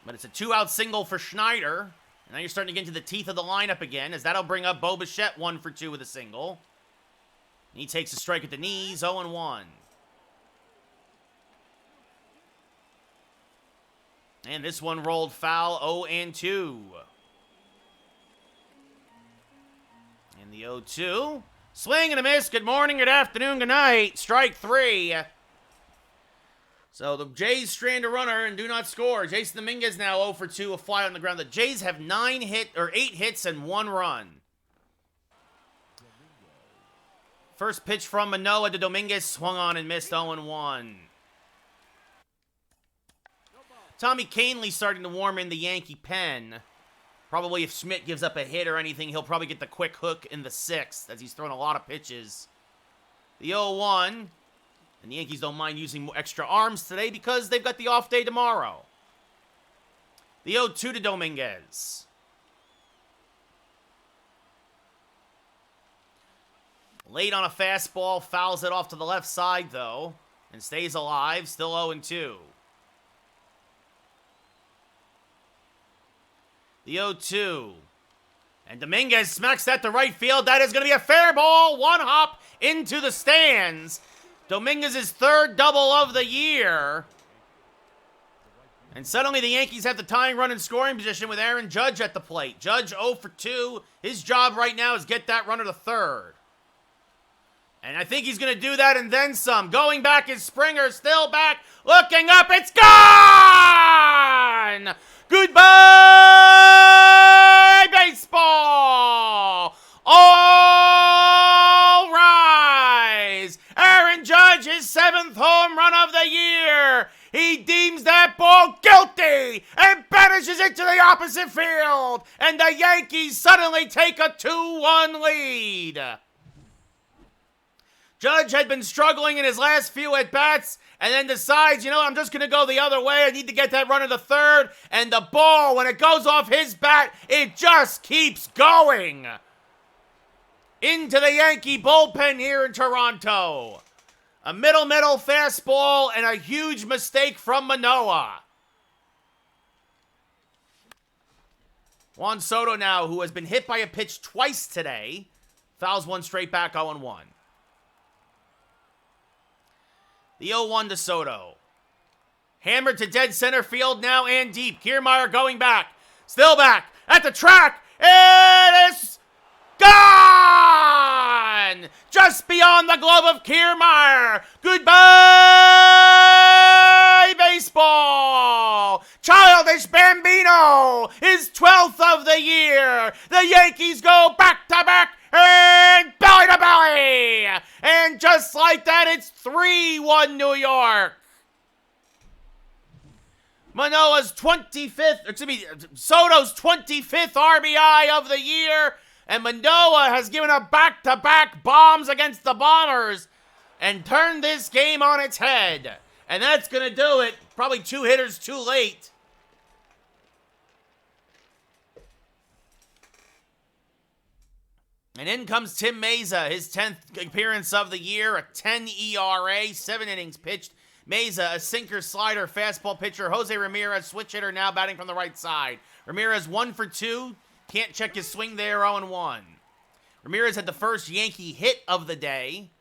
But it's a 2-out single for Schneider. And now you're starting to get into the teeth of the lineup again, as that'll bring up Bo Bichette 1 for 2 with a single. He takes a strike at the knees, 0-1. And this one rolled foul, 0-2. And the 0-2. Swing and a miss. Good morning, good afternoon, good night. Strike 3. So the Jays strand a runner and do not score. Jason Dominguez now 0 for 2, a fly on the ground. The Jays have 8 hits and 1 run. First pitch from Manoah to Dominguez, swung on and missed, 0-1. Tommy Kahnle starting to warm in the Yankee pen. Probably if Schmidt gives up a hit or anything, he'll probably get the quick hook in the 6th, as he's thrown a lot of pitches. The 0-1. And the Yankees don't mind using more extra arms today because they've got the off day tomorrow. The 0-2 to Dominguez. Late on a fastball, fouls it off to the left side, though, and stays alive, still 0-2. The 0-2. And Dominguez smacks that to right field. That is going to be a fair ball. 1 hop into the stands. Dominguez's 3rd double of the year. And suddenly the Yankees have the tying run in scoring position with Aaron Judge at the plate. Judge 0 for 2. His job right now is get that runner to 3rd. And I think he's going to do that and then some. Going back is Springer, still back, looking up, it's gone! Goodbye, baseball! All rise! Aaron Judge, his 7th home run of the year! He deems that ball guilty and banishes it to the opposite field! And the Yankees suddenly take a 2-1 lead! Judge had been struggling in his last few at-bats and then decides, you know, I'm just going to go the other way. I need to get that runner to third. And the ball, when it goes off his bat, it just keeps going. Into the Yankee bullpen here in Toronto. A middle fastball and a huge mistake from Manoah. Juan Soto now, who has been hit by a pitch twice today, fouls one straight back 0-1. The 0-1 to Soto. Hammered to dead center field now and deep. Kiermaier going back. Still back. At the track. It is gone! Just beyond the glove of Kiermaier. Goodbye, baseball! Childish Bambino, his 12th of the year. The Yankees go back-to-back and belly to belly. And just like that, it's 3-1 New York. Soto's 25th RBI of the year. And Manoah has given up back-to-back bombs against the Bombers and turned this game on its head. And that's going to do it. Probably 2 hitters too late. And in comes Tim Meza, his 10th appearance of the year, a 10 ERA, 7 innings pitched. Meza, a sinker, slider, fastball pitcher. Jose Ramirez, switch hitter, now batting from the right side. Ramirez 1 for 2. Can't check his swing there, 0-1. Ramirez had the first Yankee hit of the day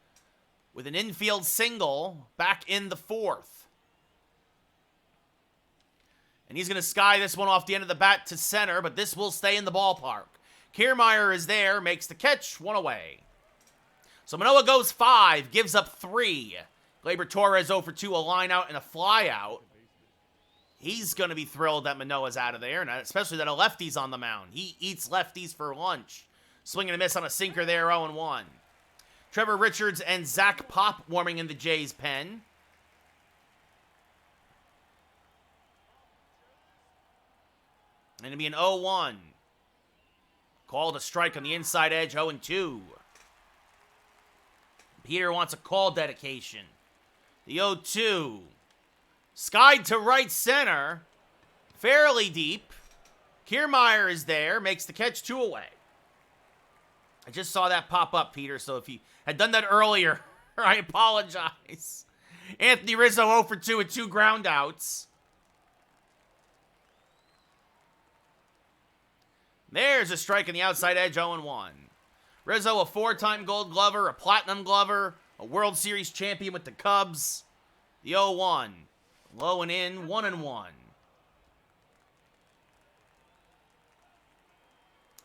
with an infield single back in the 4th. And he's going to sky this one off the end of the bat to center, but this will stay in the ballpark. Kiermaier is there, makes the catch, 1 away. So Manoah goes 5, gives up 3. Gleyber Torres 0 for 2, a line out and a fly out. He's going to be thrilled that Manoah's out of there, and especially that a lefty's on the mound. He eats lefties for lunch. Swing and a miss on a sinker there, 0-1. Trevor Richards and Zach Pop warming in the Jays' pen. And it'll be an 0-1. Called a strike on the inside edge, 0-2. Peter wants a call dedication. The 0-2. Skied to right center. Fairly deep. Kiermaier is there. Makes the catch, 2 away. I just saw that pop up, Peter, so if you had done that earlier, I apologize. Anthony Rizzo 0 for 2 with 2 ground outs. There's a strike on the outside edge, 0-1. Rizzo, a 4-time Gold Glover, a Platinum Glover, a World Series champion with the Cubs. The 0-1. Low and in, 1-1.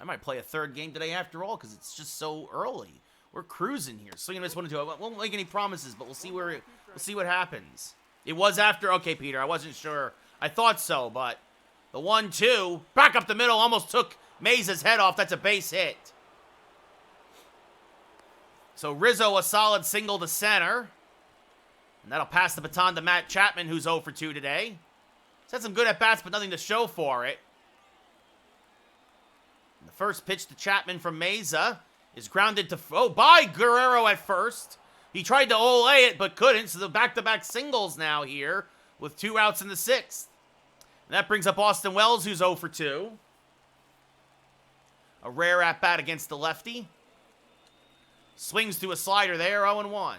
I might play a third game today after all because it's just so early. We're cruising here. Swing and miss 1-2. I won't make any promises, but we'll see what happens. It was after. Okay, Peter, I wasn't sure. I thought so, but the 1-2 back up the middle almost took Meza's head off. That's a base hit. So Rizzo a solid single to center. And that'll pass the baton to Matt Chapman, who's 0 for 2 today. He's had some good at-bats, but nothing to show for it. And the first pitch to Chapman from Meza is grounded to... by Guerrero at first. He tried to ole it, but couldn't. So the back-to-back singles now here with 2 outs in the 6th. And that brings up Austin Wells, who's 0 for 2. A rare at-bat against the lefty. Swings through a slider there, 0-1.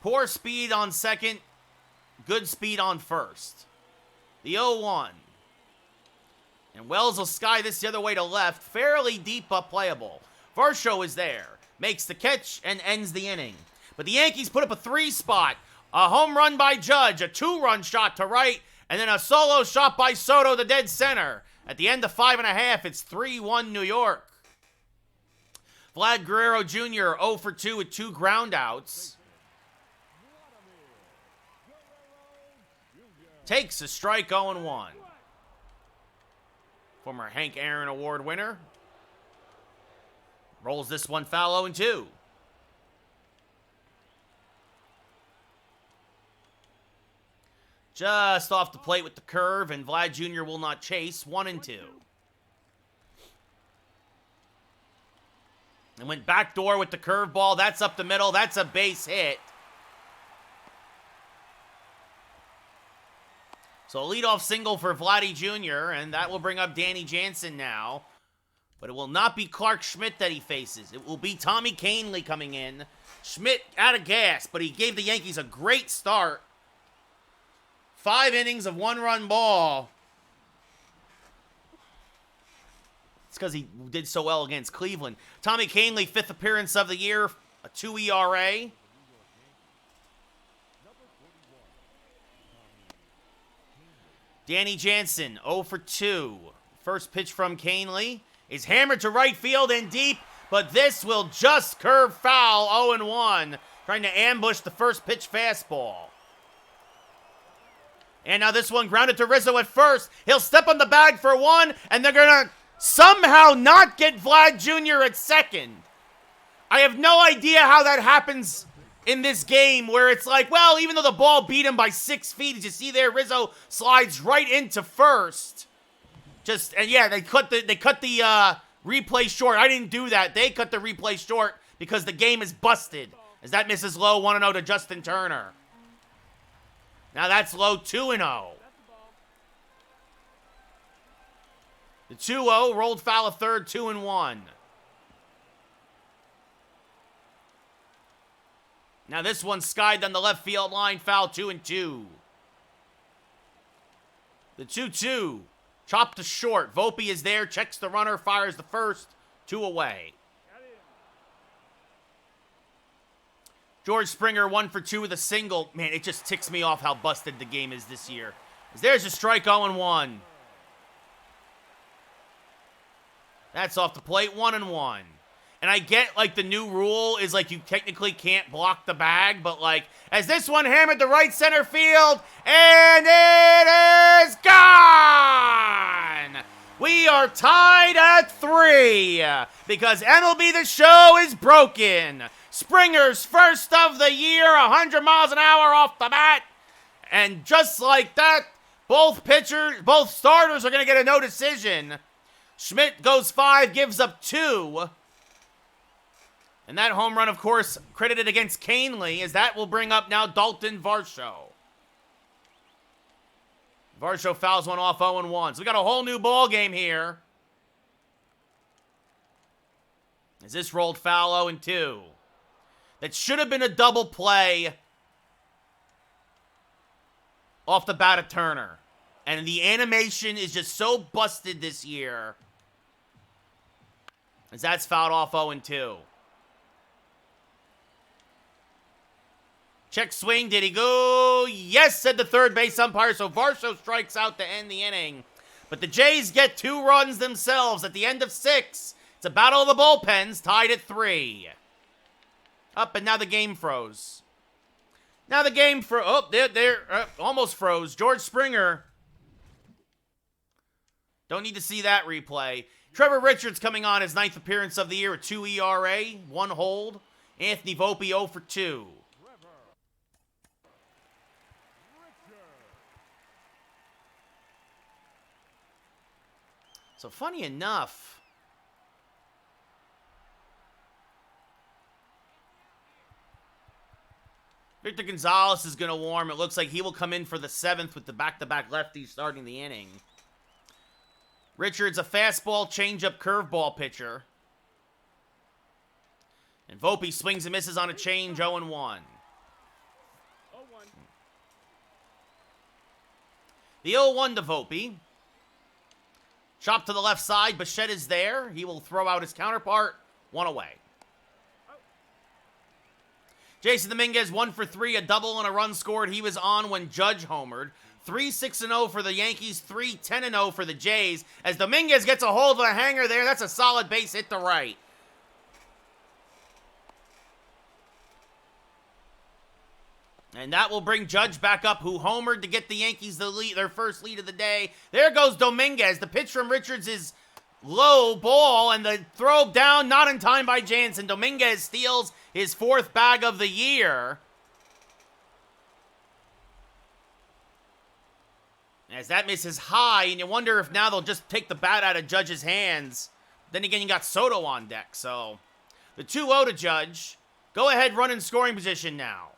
Poor speed on second, good speed on first. The 0-1. And Wells will sky this the other way to left, fairly deep but playable. Varsho is there, makes the catch and ends the inning. But the Yankees put up a 3-spot. A home run by Judge, a 2-run shot to right, and then a solo shot by Soto to dead center. At the end of 5.5, it's 3-1 New York. Vlad Guerrero Jr. 0 for 2 with 2 ground outs. Takes a strike, 0-1. Former Hank Aaron Award winner. Rolls this one foul, 0-2. Just off the plate with the curve, and Vlad Jr. will not chase, 1-2. And went backdoor with the curveball. That's up the middle. That's a base hit. So a leadoff single for Vladdy Jr., and that will bring up Danny Jansen now. But it will not be Clark Schmidt that he faces. It will be Tommy Kahnle coming in. Schmidt out of gas, but he gave the Yankees a great start. 5 innings of 1-run ball. It's because he did so well against Cleveland. Tommy Kahnle, 5th appearance of the year, a 2 ERA. Danny Jansen, 0 for 2. First pitch from Kahnle is hammered to right field and deep, but this will just curve foul, 0-1, trying to ambush the first pitch fastball. And now this one grounded to Rizzo at first. He'll step on the bag for 1, and they're going to somehow not get Vlad Jr. at second. I have no idea how that happens in this game where it's like, well, even though the ball beat him by 6 feet, as you see there, Rizzo slides right into first. And yeah, they cut the replay short. I didn't do that. They cut the replay short because the game is busted. As that misses low, 1-0 to Justin Turner. Now that's low, 2-0. The 2-0 rolled foul of third, 2-1. Now this one skied down the left field line, foul, 2-2. The 2-2, chopped to short. Volpe is there, checks the runner, fires the first, 2 away. George Springer, 1 for 2 with a single. Man, it just ticks me off how busted the game is this year. There's a strike, 0-1. That's off the plate, 1-1. And I get, like, the new rule is, like, you technically can't block the bag, but, like, as this one hammered to right center field, and it is gone! We are tied at 3, because MLB The Show is broken. Springer's first of the year, 100 miles an hour off the bat, and just like that, both starters are going to get a no decision. Schmidt goes 5, gives up 2. And that home run, of course, credited against Kahnle, as that will bring up now Dalton Varsho. Varsho fouls one off, 0-1. So we got a whole new ball game here. As this rolled foul, 0-2. That should have been a double play off the bat of Turner. And the animation is just so busted this year. As that's fouled off, 0-2. Check swing, did he go? Yes, said the third base umpire, so Varsho strikes out to end the inning. But the Jays get 2 runs themselves at the end of 6. It's a battle of the bullpens, tied at 3. Up, and now the game froze. Now the game froze. Oh, they're almost froze. George Springer. Don't need to see that replay. Trevor Richards coming on his 9th appearance of the year, a 2 ERA, 1 hold. Anthony Volpe 0 for 2. So funny enough, Victor Gonzalez is going to warm. It looks like he will come in for the 7th with the back-to-back lefties starting the inning. Richards, a fastball, changeup, curveball pitcher. And Volpe swings and misses on a change, 0-1. The 0-1 to Volpe. Chop to the left side. Bichette is there. He will throw out his counterpart. 1 away. Jason Dominguez, 1 for 3, a double and a run scored. He was on when Judge homered. 3-6-0 for the Yankees, 3-10-0 for the Jays. As Dominguez gets a hold of a hanger there, that's a solid base hit to right. And that will bring Judge back up, who homered to get the Yankees the lead, their first lead of the day. There goes Dominguez. The pitch from Richards is low ball, and the throw down, not in time by Jansen. Dominguez steals his 4th bag of the year. As that misses high, and you wonder if now they'll just take the bat out of Judge's hands. Then again, you got Soto on deck, so The 2-0 to Judge. Go ahead, run in scoring position now.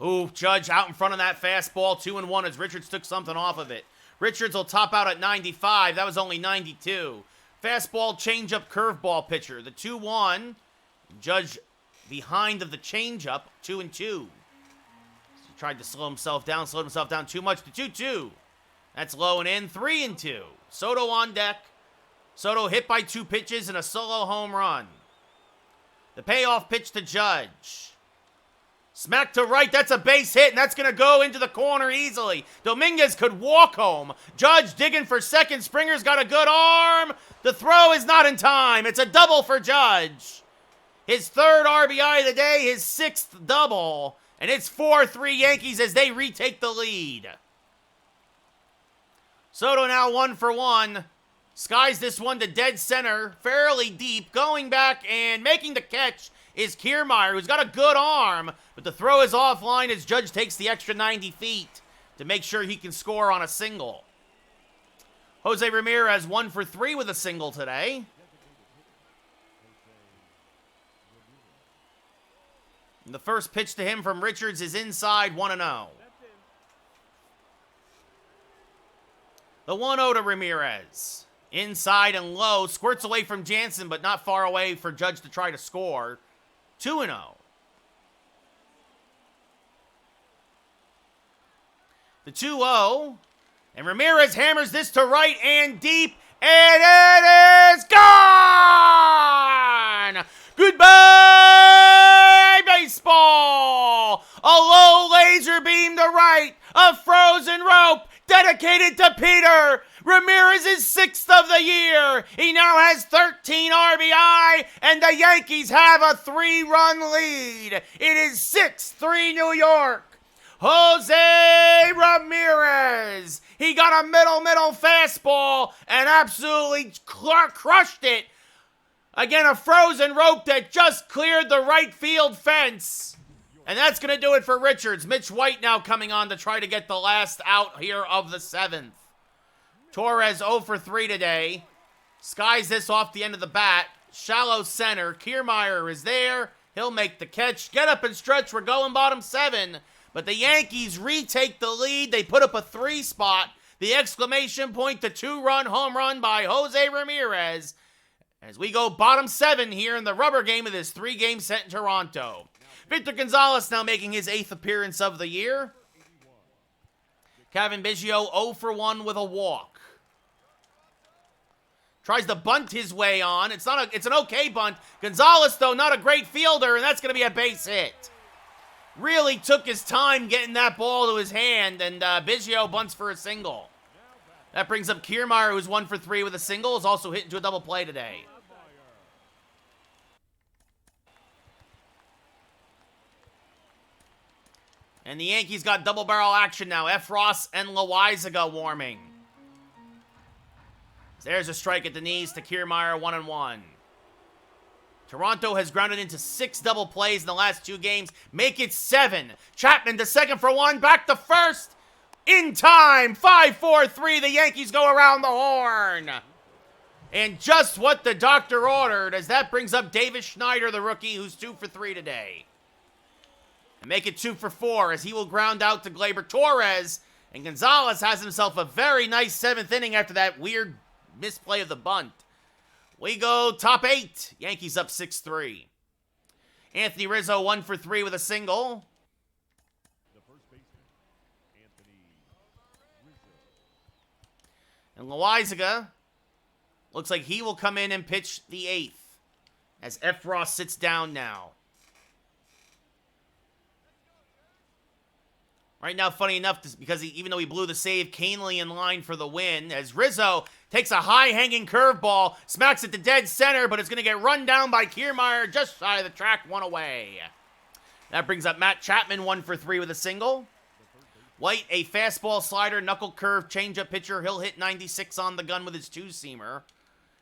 Ooh, Judge out in front of that fastball, 2-1 as Richards took something off of it. Richards will top out at 95. That was only 92. Fastball, changeup, curveball pitcher. The 2-1. Judge behind of the changeup, 2-2. He tried to slow himself down too much. The 2-2. That's low and in, 3-2. Soto on deck. Soto hit by 2 pitches and a solo home run. The payoff pitch to Judge. Smack to right, that's a base hit, and that's going to go into the corner easily. Dominguez could walk home. Judge digging for second. Springer's got a good arm. The throw is not in time. It's a double for Judge. His 3rd RBI of the day, his 6th double. And it's 4-3 Yankees as they retake the lead. Soto now 1 for 1. Skies this one to dead center, fairly deep. Going back and making the catch is Kiermaier, who's got a good arm, but the throw is offline as Judge takes the extra 90 feet to make sure he can score on a single. Jose Ramirez 1 for 3 with a single today. And the first pitch to him from Richards is inside, 1-0. The 1-0 to Ramirez. Inside and low, squirts away from Jansen, but not far away for Judge to try to score. 2-0. The 2-0. And Ramirez hammers this to right and deep. And it is gone! Goodbye, baseball! A low laser beam to right. A frozen rope dedicated to Peter. Ramirez's 6th of the year. He now has 13 RBI, and the Yankees have a 3-run lead. It is 6-3 New York. Jose Ramirez. He got a middle fastball and absolutely crushed it. Again, a frozen rope that just cleared the right field fence. And that's going to do it for Richards. Mitch White now coming on to try to get the last out here of the 7th. Torres 0 for 3 today. Skies this off the end of the bat. Shallow center. Kiermaier is there. He'll make the catch. Get up and stretch. We're going bottom 7. But the Yankees retake the lead. They put up a 3 spot. The exclamation point, the 2-run home run by Jose Ramirez. As we go bottom 7 here in the rubber game of this 3-game set in Toronto. Victor Gonzalez now making his 8th appearance of the year. Kevin Biggio 0 for 1 with a walk. Tries to bunt his way on. It's an okay bunt. Gonzalez, though, not a great fielder, and that's going to be a base hit. Really took his time getting that ball to his hand, and Biggio bunts for a single. That brings up Kiermaier, who's 1 for 3 with a single, is also hit into a double play today. And the Yankees got double barrel action now. Efros and Loaizaga warming. There's a strike at the knees to Kiermaier, 1-1. Toronto has grounded into 6 double plays in the last 2 games. Make it 7. Chapman to second for 1. Back to first. In time. 5-4-3. The Yankees go around the horn. And just what the doctor ordered, as that brings up Davis Schneider, the rookie, who's 2 for 3 today. And make it 2 for 4 as he will ground out to Gleyber Torres. And Gonzalez has himself a very nice 7th inning after that weird misplay of the bunt. We go top 8. Yankees up 6-3. Anthony Rizzo 1 for 3 with a single. The first baseman, Anthony Rizzo. And Loaizaga looks like he will come in and pitch the 8th as Efros sits down now. Right now, funny enough, because even though he blew the save, Canely in line for the win, as Rizzo takes a high-hanging curveball, smacks it to dead center, but it's going to get run down by Kiermaier just shy of the track, 1 away. That brings up Matt Chapman, 1 for 3 with a single. White, a fastball, slider, knuckle curve, changeup pitcher. He'll hit 96 on the gun with his 2-seamer.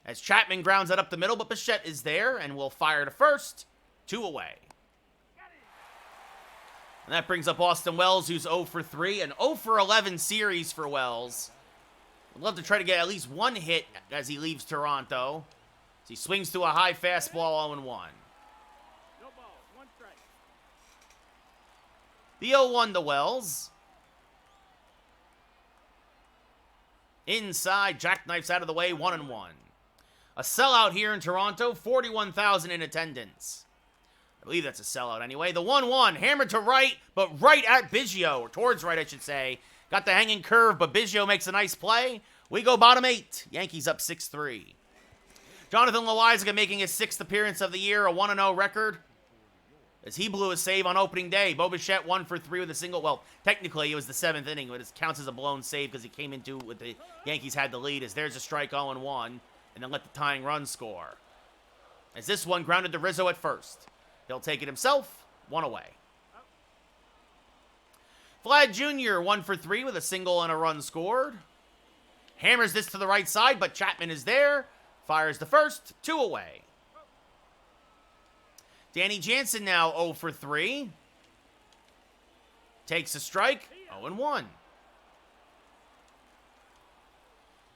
As Chapman grounds it up the middle, but Bichette is there and will fire to first, 2 away. And that brings up Austin Wells, who's 0 for 3, an 0 for 11 series for Wells. Would love to try to get at least 1 hit as he leaves Toronto. As he swings to a high fastball, 0-1. The 0-1 to Wells. Inside, jackknifes out of the way, 1-1. A sellout here in Toronto, 41,000 in attendance. I believe that's a sellout anyway. The 1-1, hammered to right, but right at Biggio, or towards right, I should say. Got the hanging curve, but Biggio makes a nice play. We go bottom 8. Yankees up 6-3. Jonathan Loáisiga making his 6th appearance of the year, a 1-0 record, as he blew a save on opening day. Bo Bichette 1 for 3 with a single. Well, technically it was the 7th inning, but it counts as a blown save because he came into with the Yankees had the lead. As there's a strike 0-1, and then let the tying run score. As this one grounded to Rizzo at first. He'll take it himself, 1 away. Vlad Jr. 1 for 3 with a single and a run scored. Hammers this to the right side, but Chapman is there. Fires the first, 2 away. Danny Jansen now 0 for 3. Takes a strike, 0-1.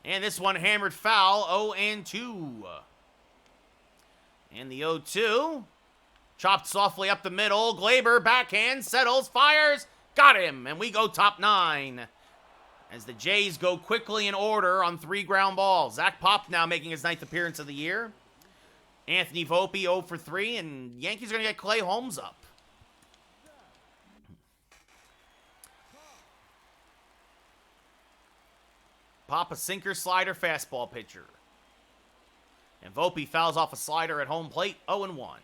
And this one hammered foul, 0-2. And the 0-2. Chopped softly up the middle. Glaber, backhand, settles, fires. Got him, and we go top 9. As the Jays go quickly in order on 3 ground balls. Zach Pop now making his 9th appearance of the year. Anthony Volpe 0 for 3, and Yankees are going to get Clay Holmes up. Pop a sinker, slider, fastball pitcher. And Volpe fouls off a slider at home plate, 0-1.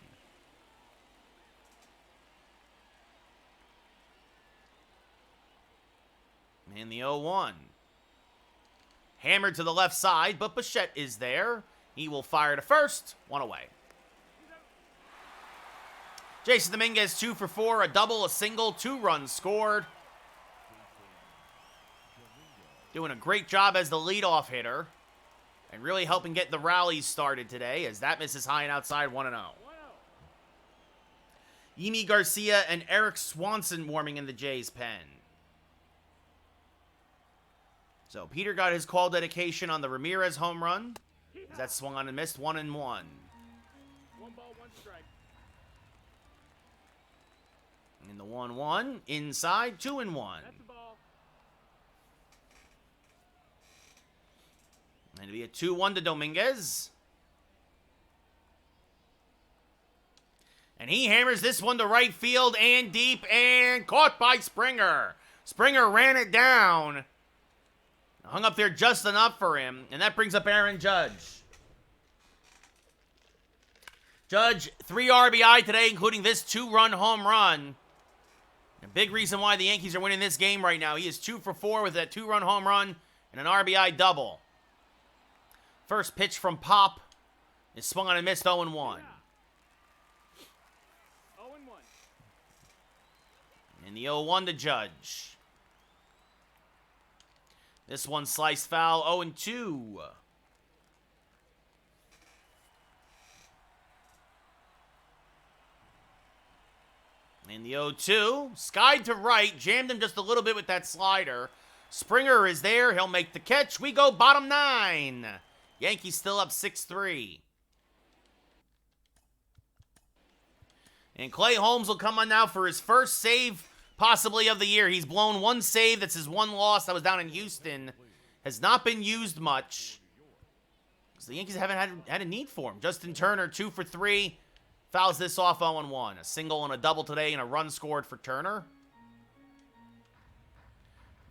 And the 0-1. Hammered to the left side, but Bichette is there. He will fire to first, 1 away. Jason Dominguez 2 for 4, a double, a single, 2 runs scored. Doing a great job as the leadoff hitter. And really helping get the rallies started today, as that misses high and outside, 1-0. Yimi Garcia and Eric Swanson warming in the Jays' pen. So Peter got his call dedication on the Ramirez home run. As that swung on and missed, 1-1. 1 ball, 1 strike. In the 1-1, inside, 2-1. That's the ball. And it'll be a 2-1 to Dominguez. And he hammers this one to right field and deep and caught by Springer. Springer ran it down. Hung up there just enough for him, and that brings up Aaron Judge. Judge, 3 RBI today, including this 2-run home run. A big reason why the Yankees are winning this game right now. He is 2 for 4 with that 2-run home run and an RBI double. First pitch from Pop is swung on and missed, 0-1. 0-1. And the 0-1 to Judge. This one sliced foul, 0-2. And the 0-2, skied to right, jammed him just a little bit with that slider. Springer is there, he'll make the catch. We go bottom 9. Yankees still up 6-3. And Clay Holmes will come on now for his first save possibly of the year. He's blown 1 save. That's his 1 loss. That was down in Houston. Has not been used much. Because the Yankees haven't had a need for him. Justin Turner, 2 for 3. Fouls this off 0-1. A single and a double today and a run scored for Turner.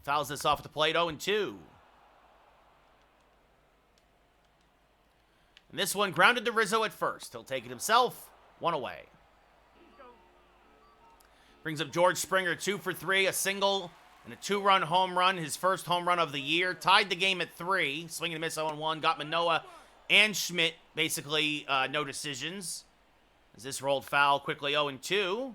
Fouls this off at the plate, 0-2. And this one grounded to Rizzo at first. He'll take it himself. 1 away. Brings up George Springer, 2 for 3, a single and a 2-run home run, his first home run of the year. Tied the game at 3, swing and miss 0-1. Got Manoah and Schmidt, basically no decisions. As this rolled foul quickly, 0-2.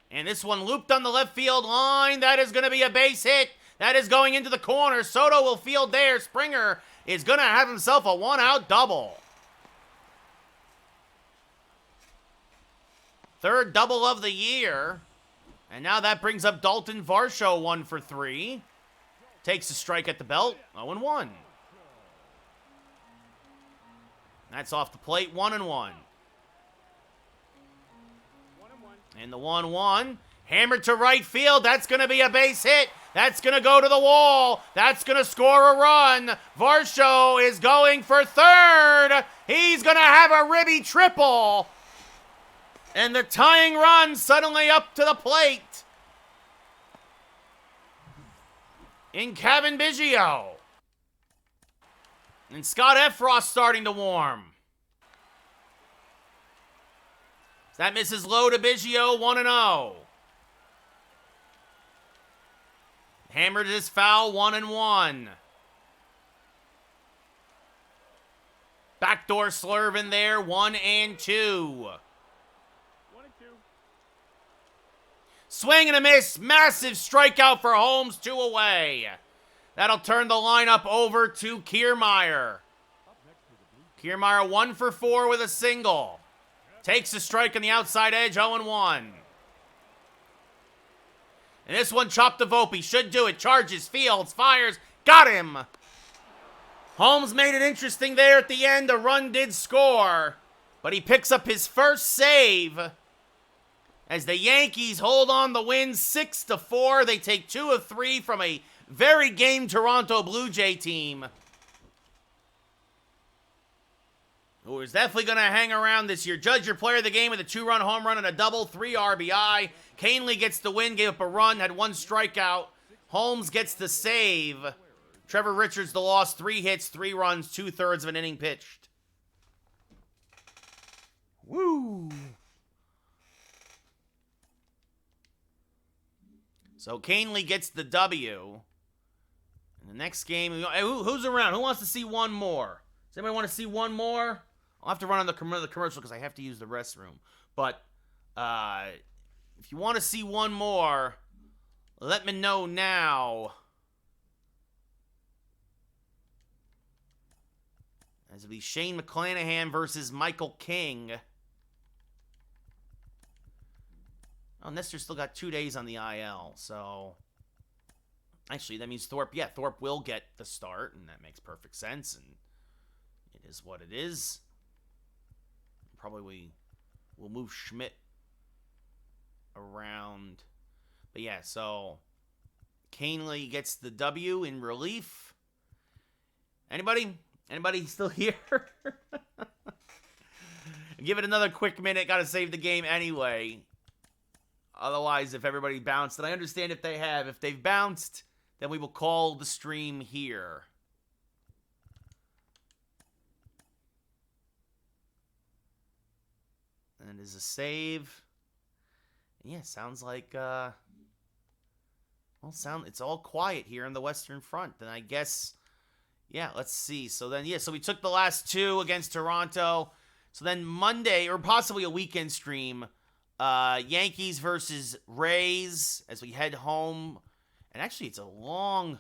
And this one looped on the left field line. That is going to be a base hit. That is going into the corner. Soto will field there. Springer is going to have himself a 1-out double. 3rd double of the year. And now that brings up Dalton Varsho, 1 for 3. Takes a strike at the belt, 0-1. That's off the plate, 1-1. 1-1. And the 1-1. Hammered to right field. That's going to be a base hit. That's going to go to the wall. That's going to score a run. Varsho is going for third. He's going to have a ribby triple. And the tying run suddenly up to the plate. In Kevin Biggio. And Scott Effross starting to warm. That misses low to Biggio, 1-0. Hammered his foul, 1-1. Backdoor slurve in there, 1-2. 1-2. Swing and a miss, massive strikeout for Holmes, 2 away. That'll turn the lineup over to Kiermaier. Kiermaier 1 for 4 with a single. Takes a strike on the outside edge, 0-1. And this one chopped to Volpe. Should do it. Charges, fields, fires. Got him. Holmes made it interesting there at the end. A run did score. But he picks up his first save. As the Yankees hold on the win 6-4. They take 2 of 3 from a very game Toronto Blue Jay team. Who is definitely going to hang around this year. Judge your player of the game with a 2-run home run and a double, 3 RBI. Canely gets the win, gave up a run, had 1 strikeout. Holmes gets the save. Trevor Richards the loss, 3 hits, 3 runs, 2/3 of an inning pitched. Woo! So Canely gets the W. In the next game, who's around? Who wants to see one more? Does anybody want to see one more? I'll have to run on the commercial because I have to use the restroom. But if you want to see one more, let me know now. As it'll be Shane McClanahan versus Michael King. Oh, Nestor still got 2 days on the IL, so... Actually, that means Thorpe, Thorpe will get the start, and that makes perfect sense, and it is what it is. Probably we'll move Schmidt around. But yeah, so Canely gets the W in relief. Anybody? Anybody still here? Give it another quick minute. Got to save the game anyway. Otherwise, if everybody bounced, and I understand if they have. If they've bounced, then we will call the stream here. And is a save. Yeah, sounds like, it's all quiet here in the Western Front. Then I guess, yeah, let's see. So then, so we took the last 2 against Toronto. So then Monday, or possibly a weekend stream, Yankees versus Rays as we head home. And actually, it's a long...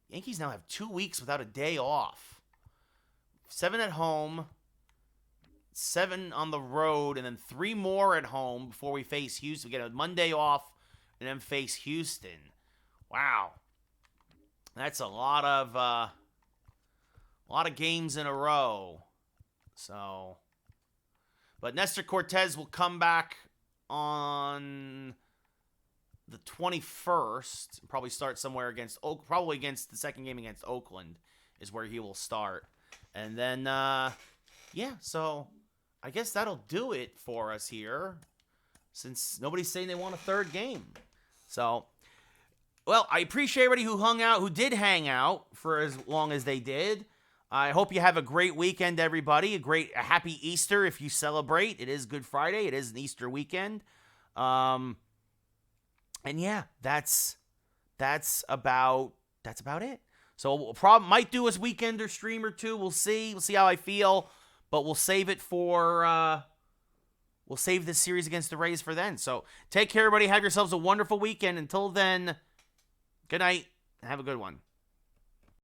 Yankees now have 2 weeks without a day off. 7 at home, 7 on the road, and then 3 more at home before we face Houston. We get a Monday off and then face Houston. Wow. That's a lot of games in a row. So... But Nestor Cortez will come back on the 21st. Probably start somewhere against probably against the second game against Oakland is where he will start. And then, so I guess that'll do it for us here since nobody's saying they want a third game. So, well, I appreciate everybody who hung out, who did hang out for as long as they did. I hope you have a great weekend, everybody. A happy Easter if you celebrate. It is Good Friday. It is an Easter weekend. And yeah, that's about it. So we'll might do a weekender stream or 2. We'll see. We'll see how I feel. But we'll save it for we'll save this series against the Rays for then. So take care, everybody. Have yourselves a wonderful weekend. Until then, good night and have a good one.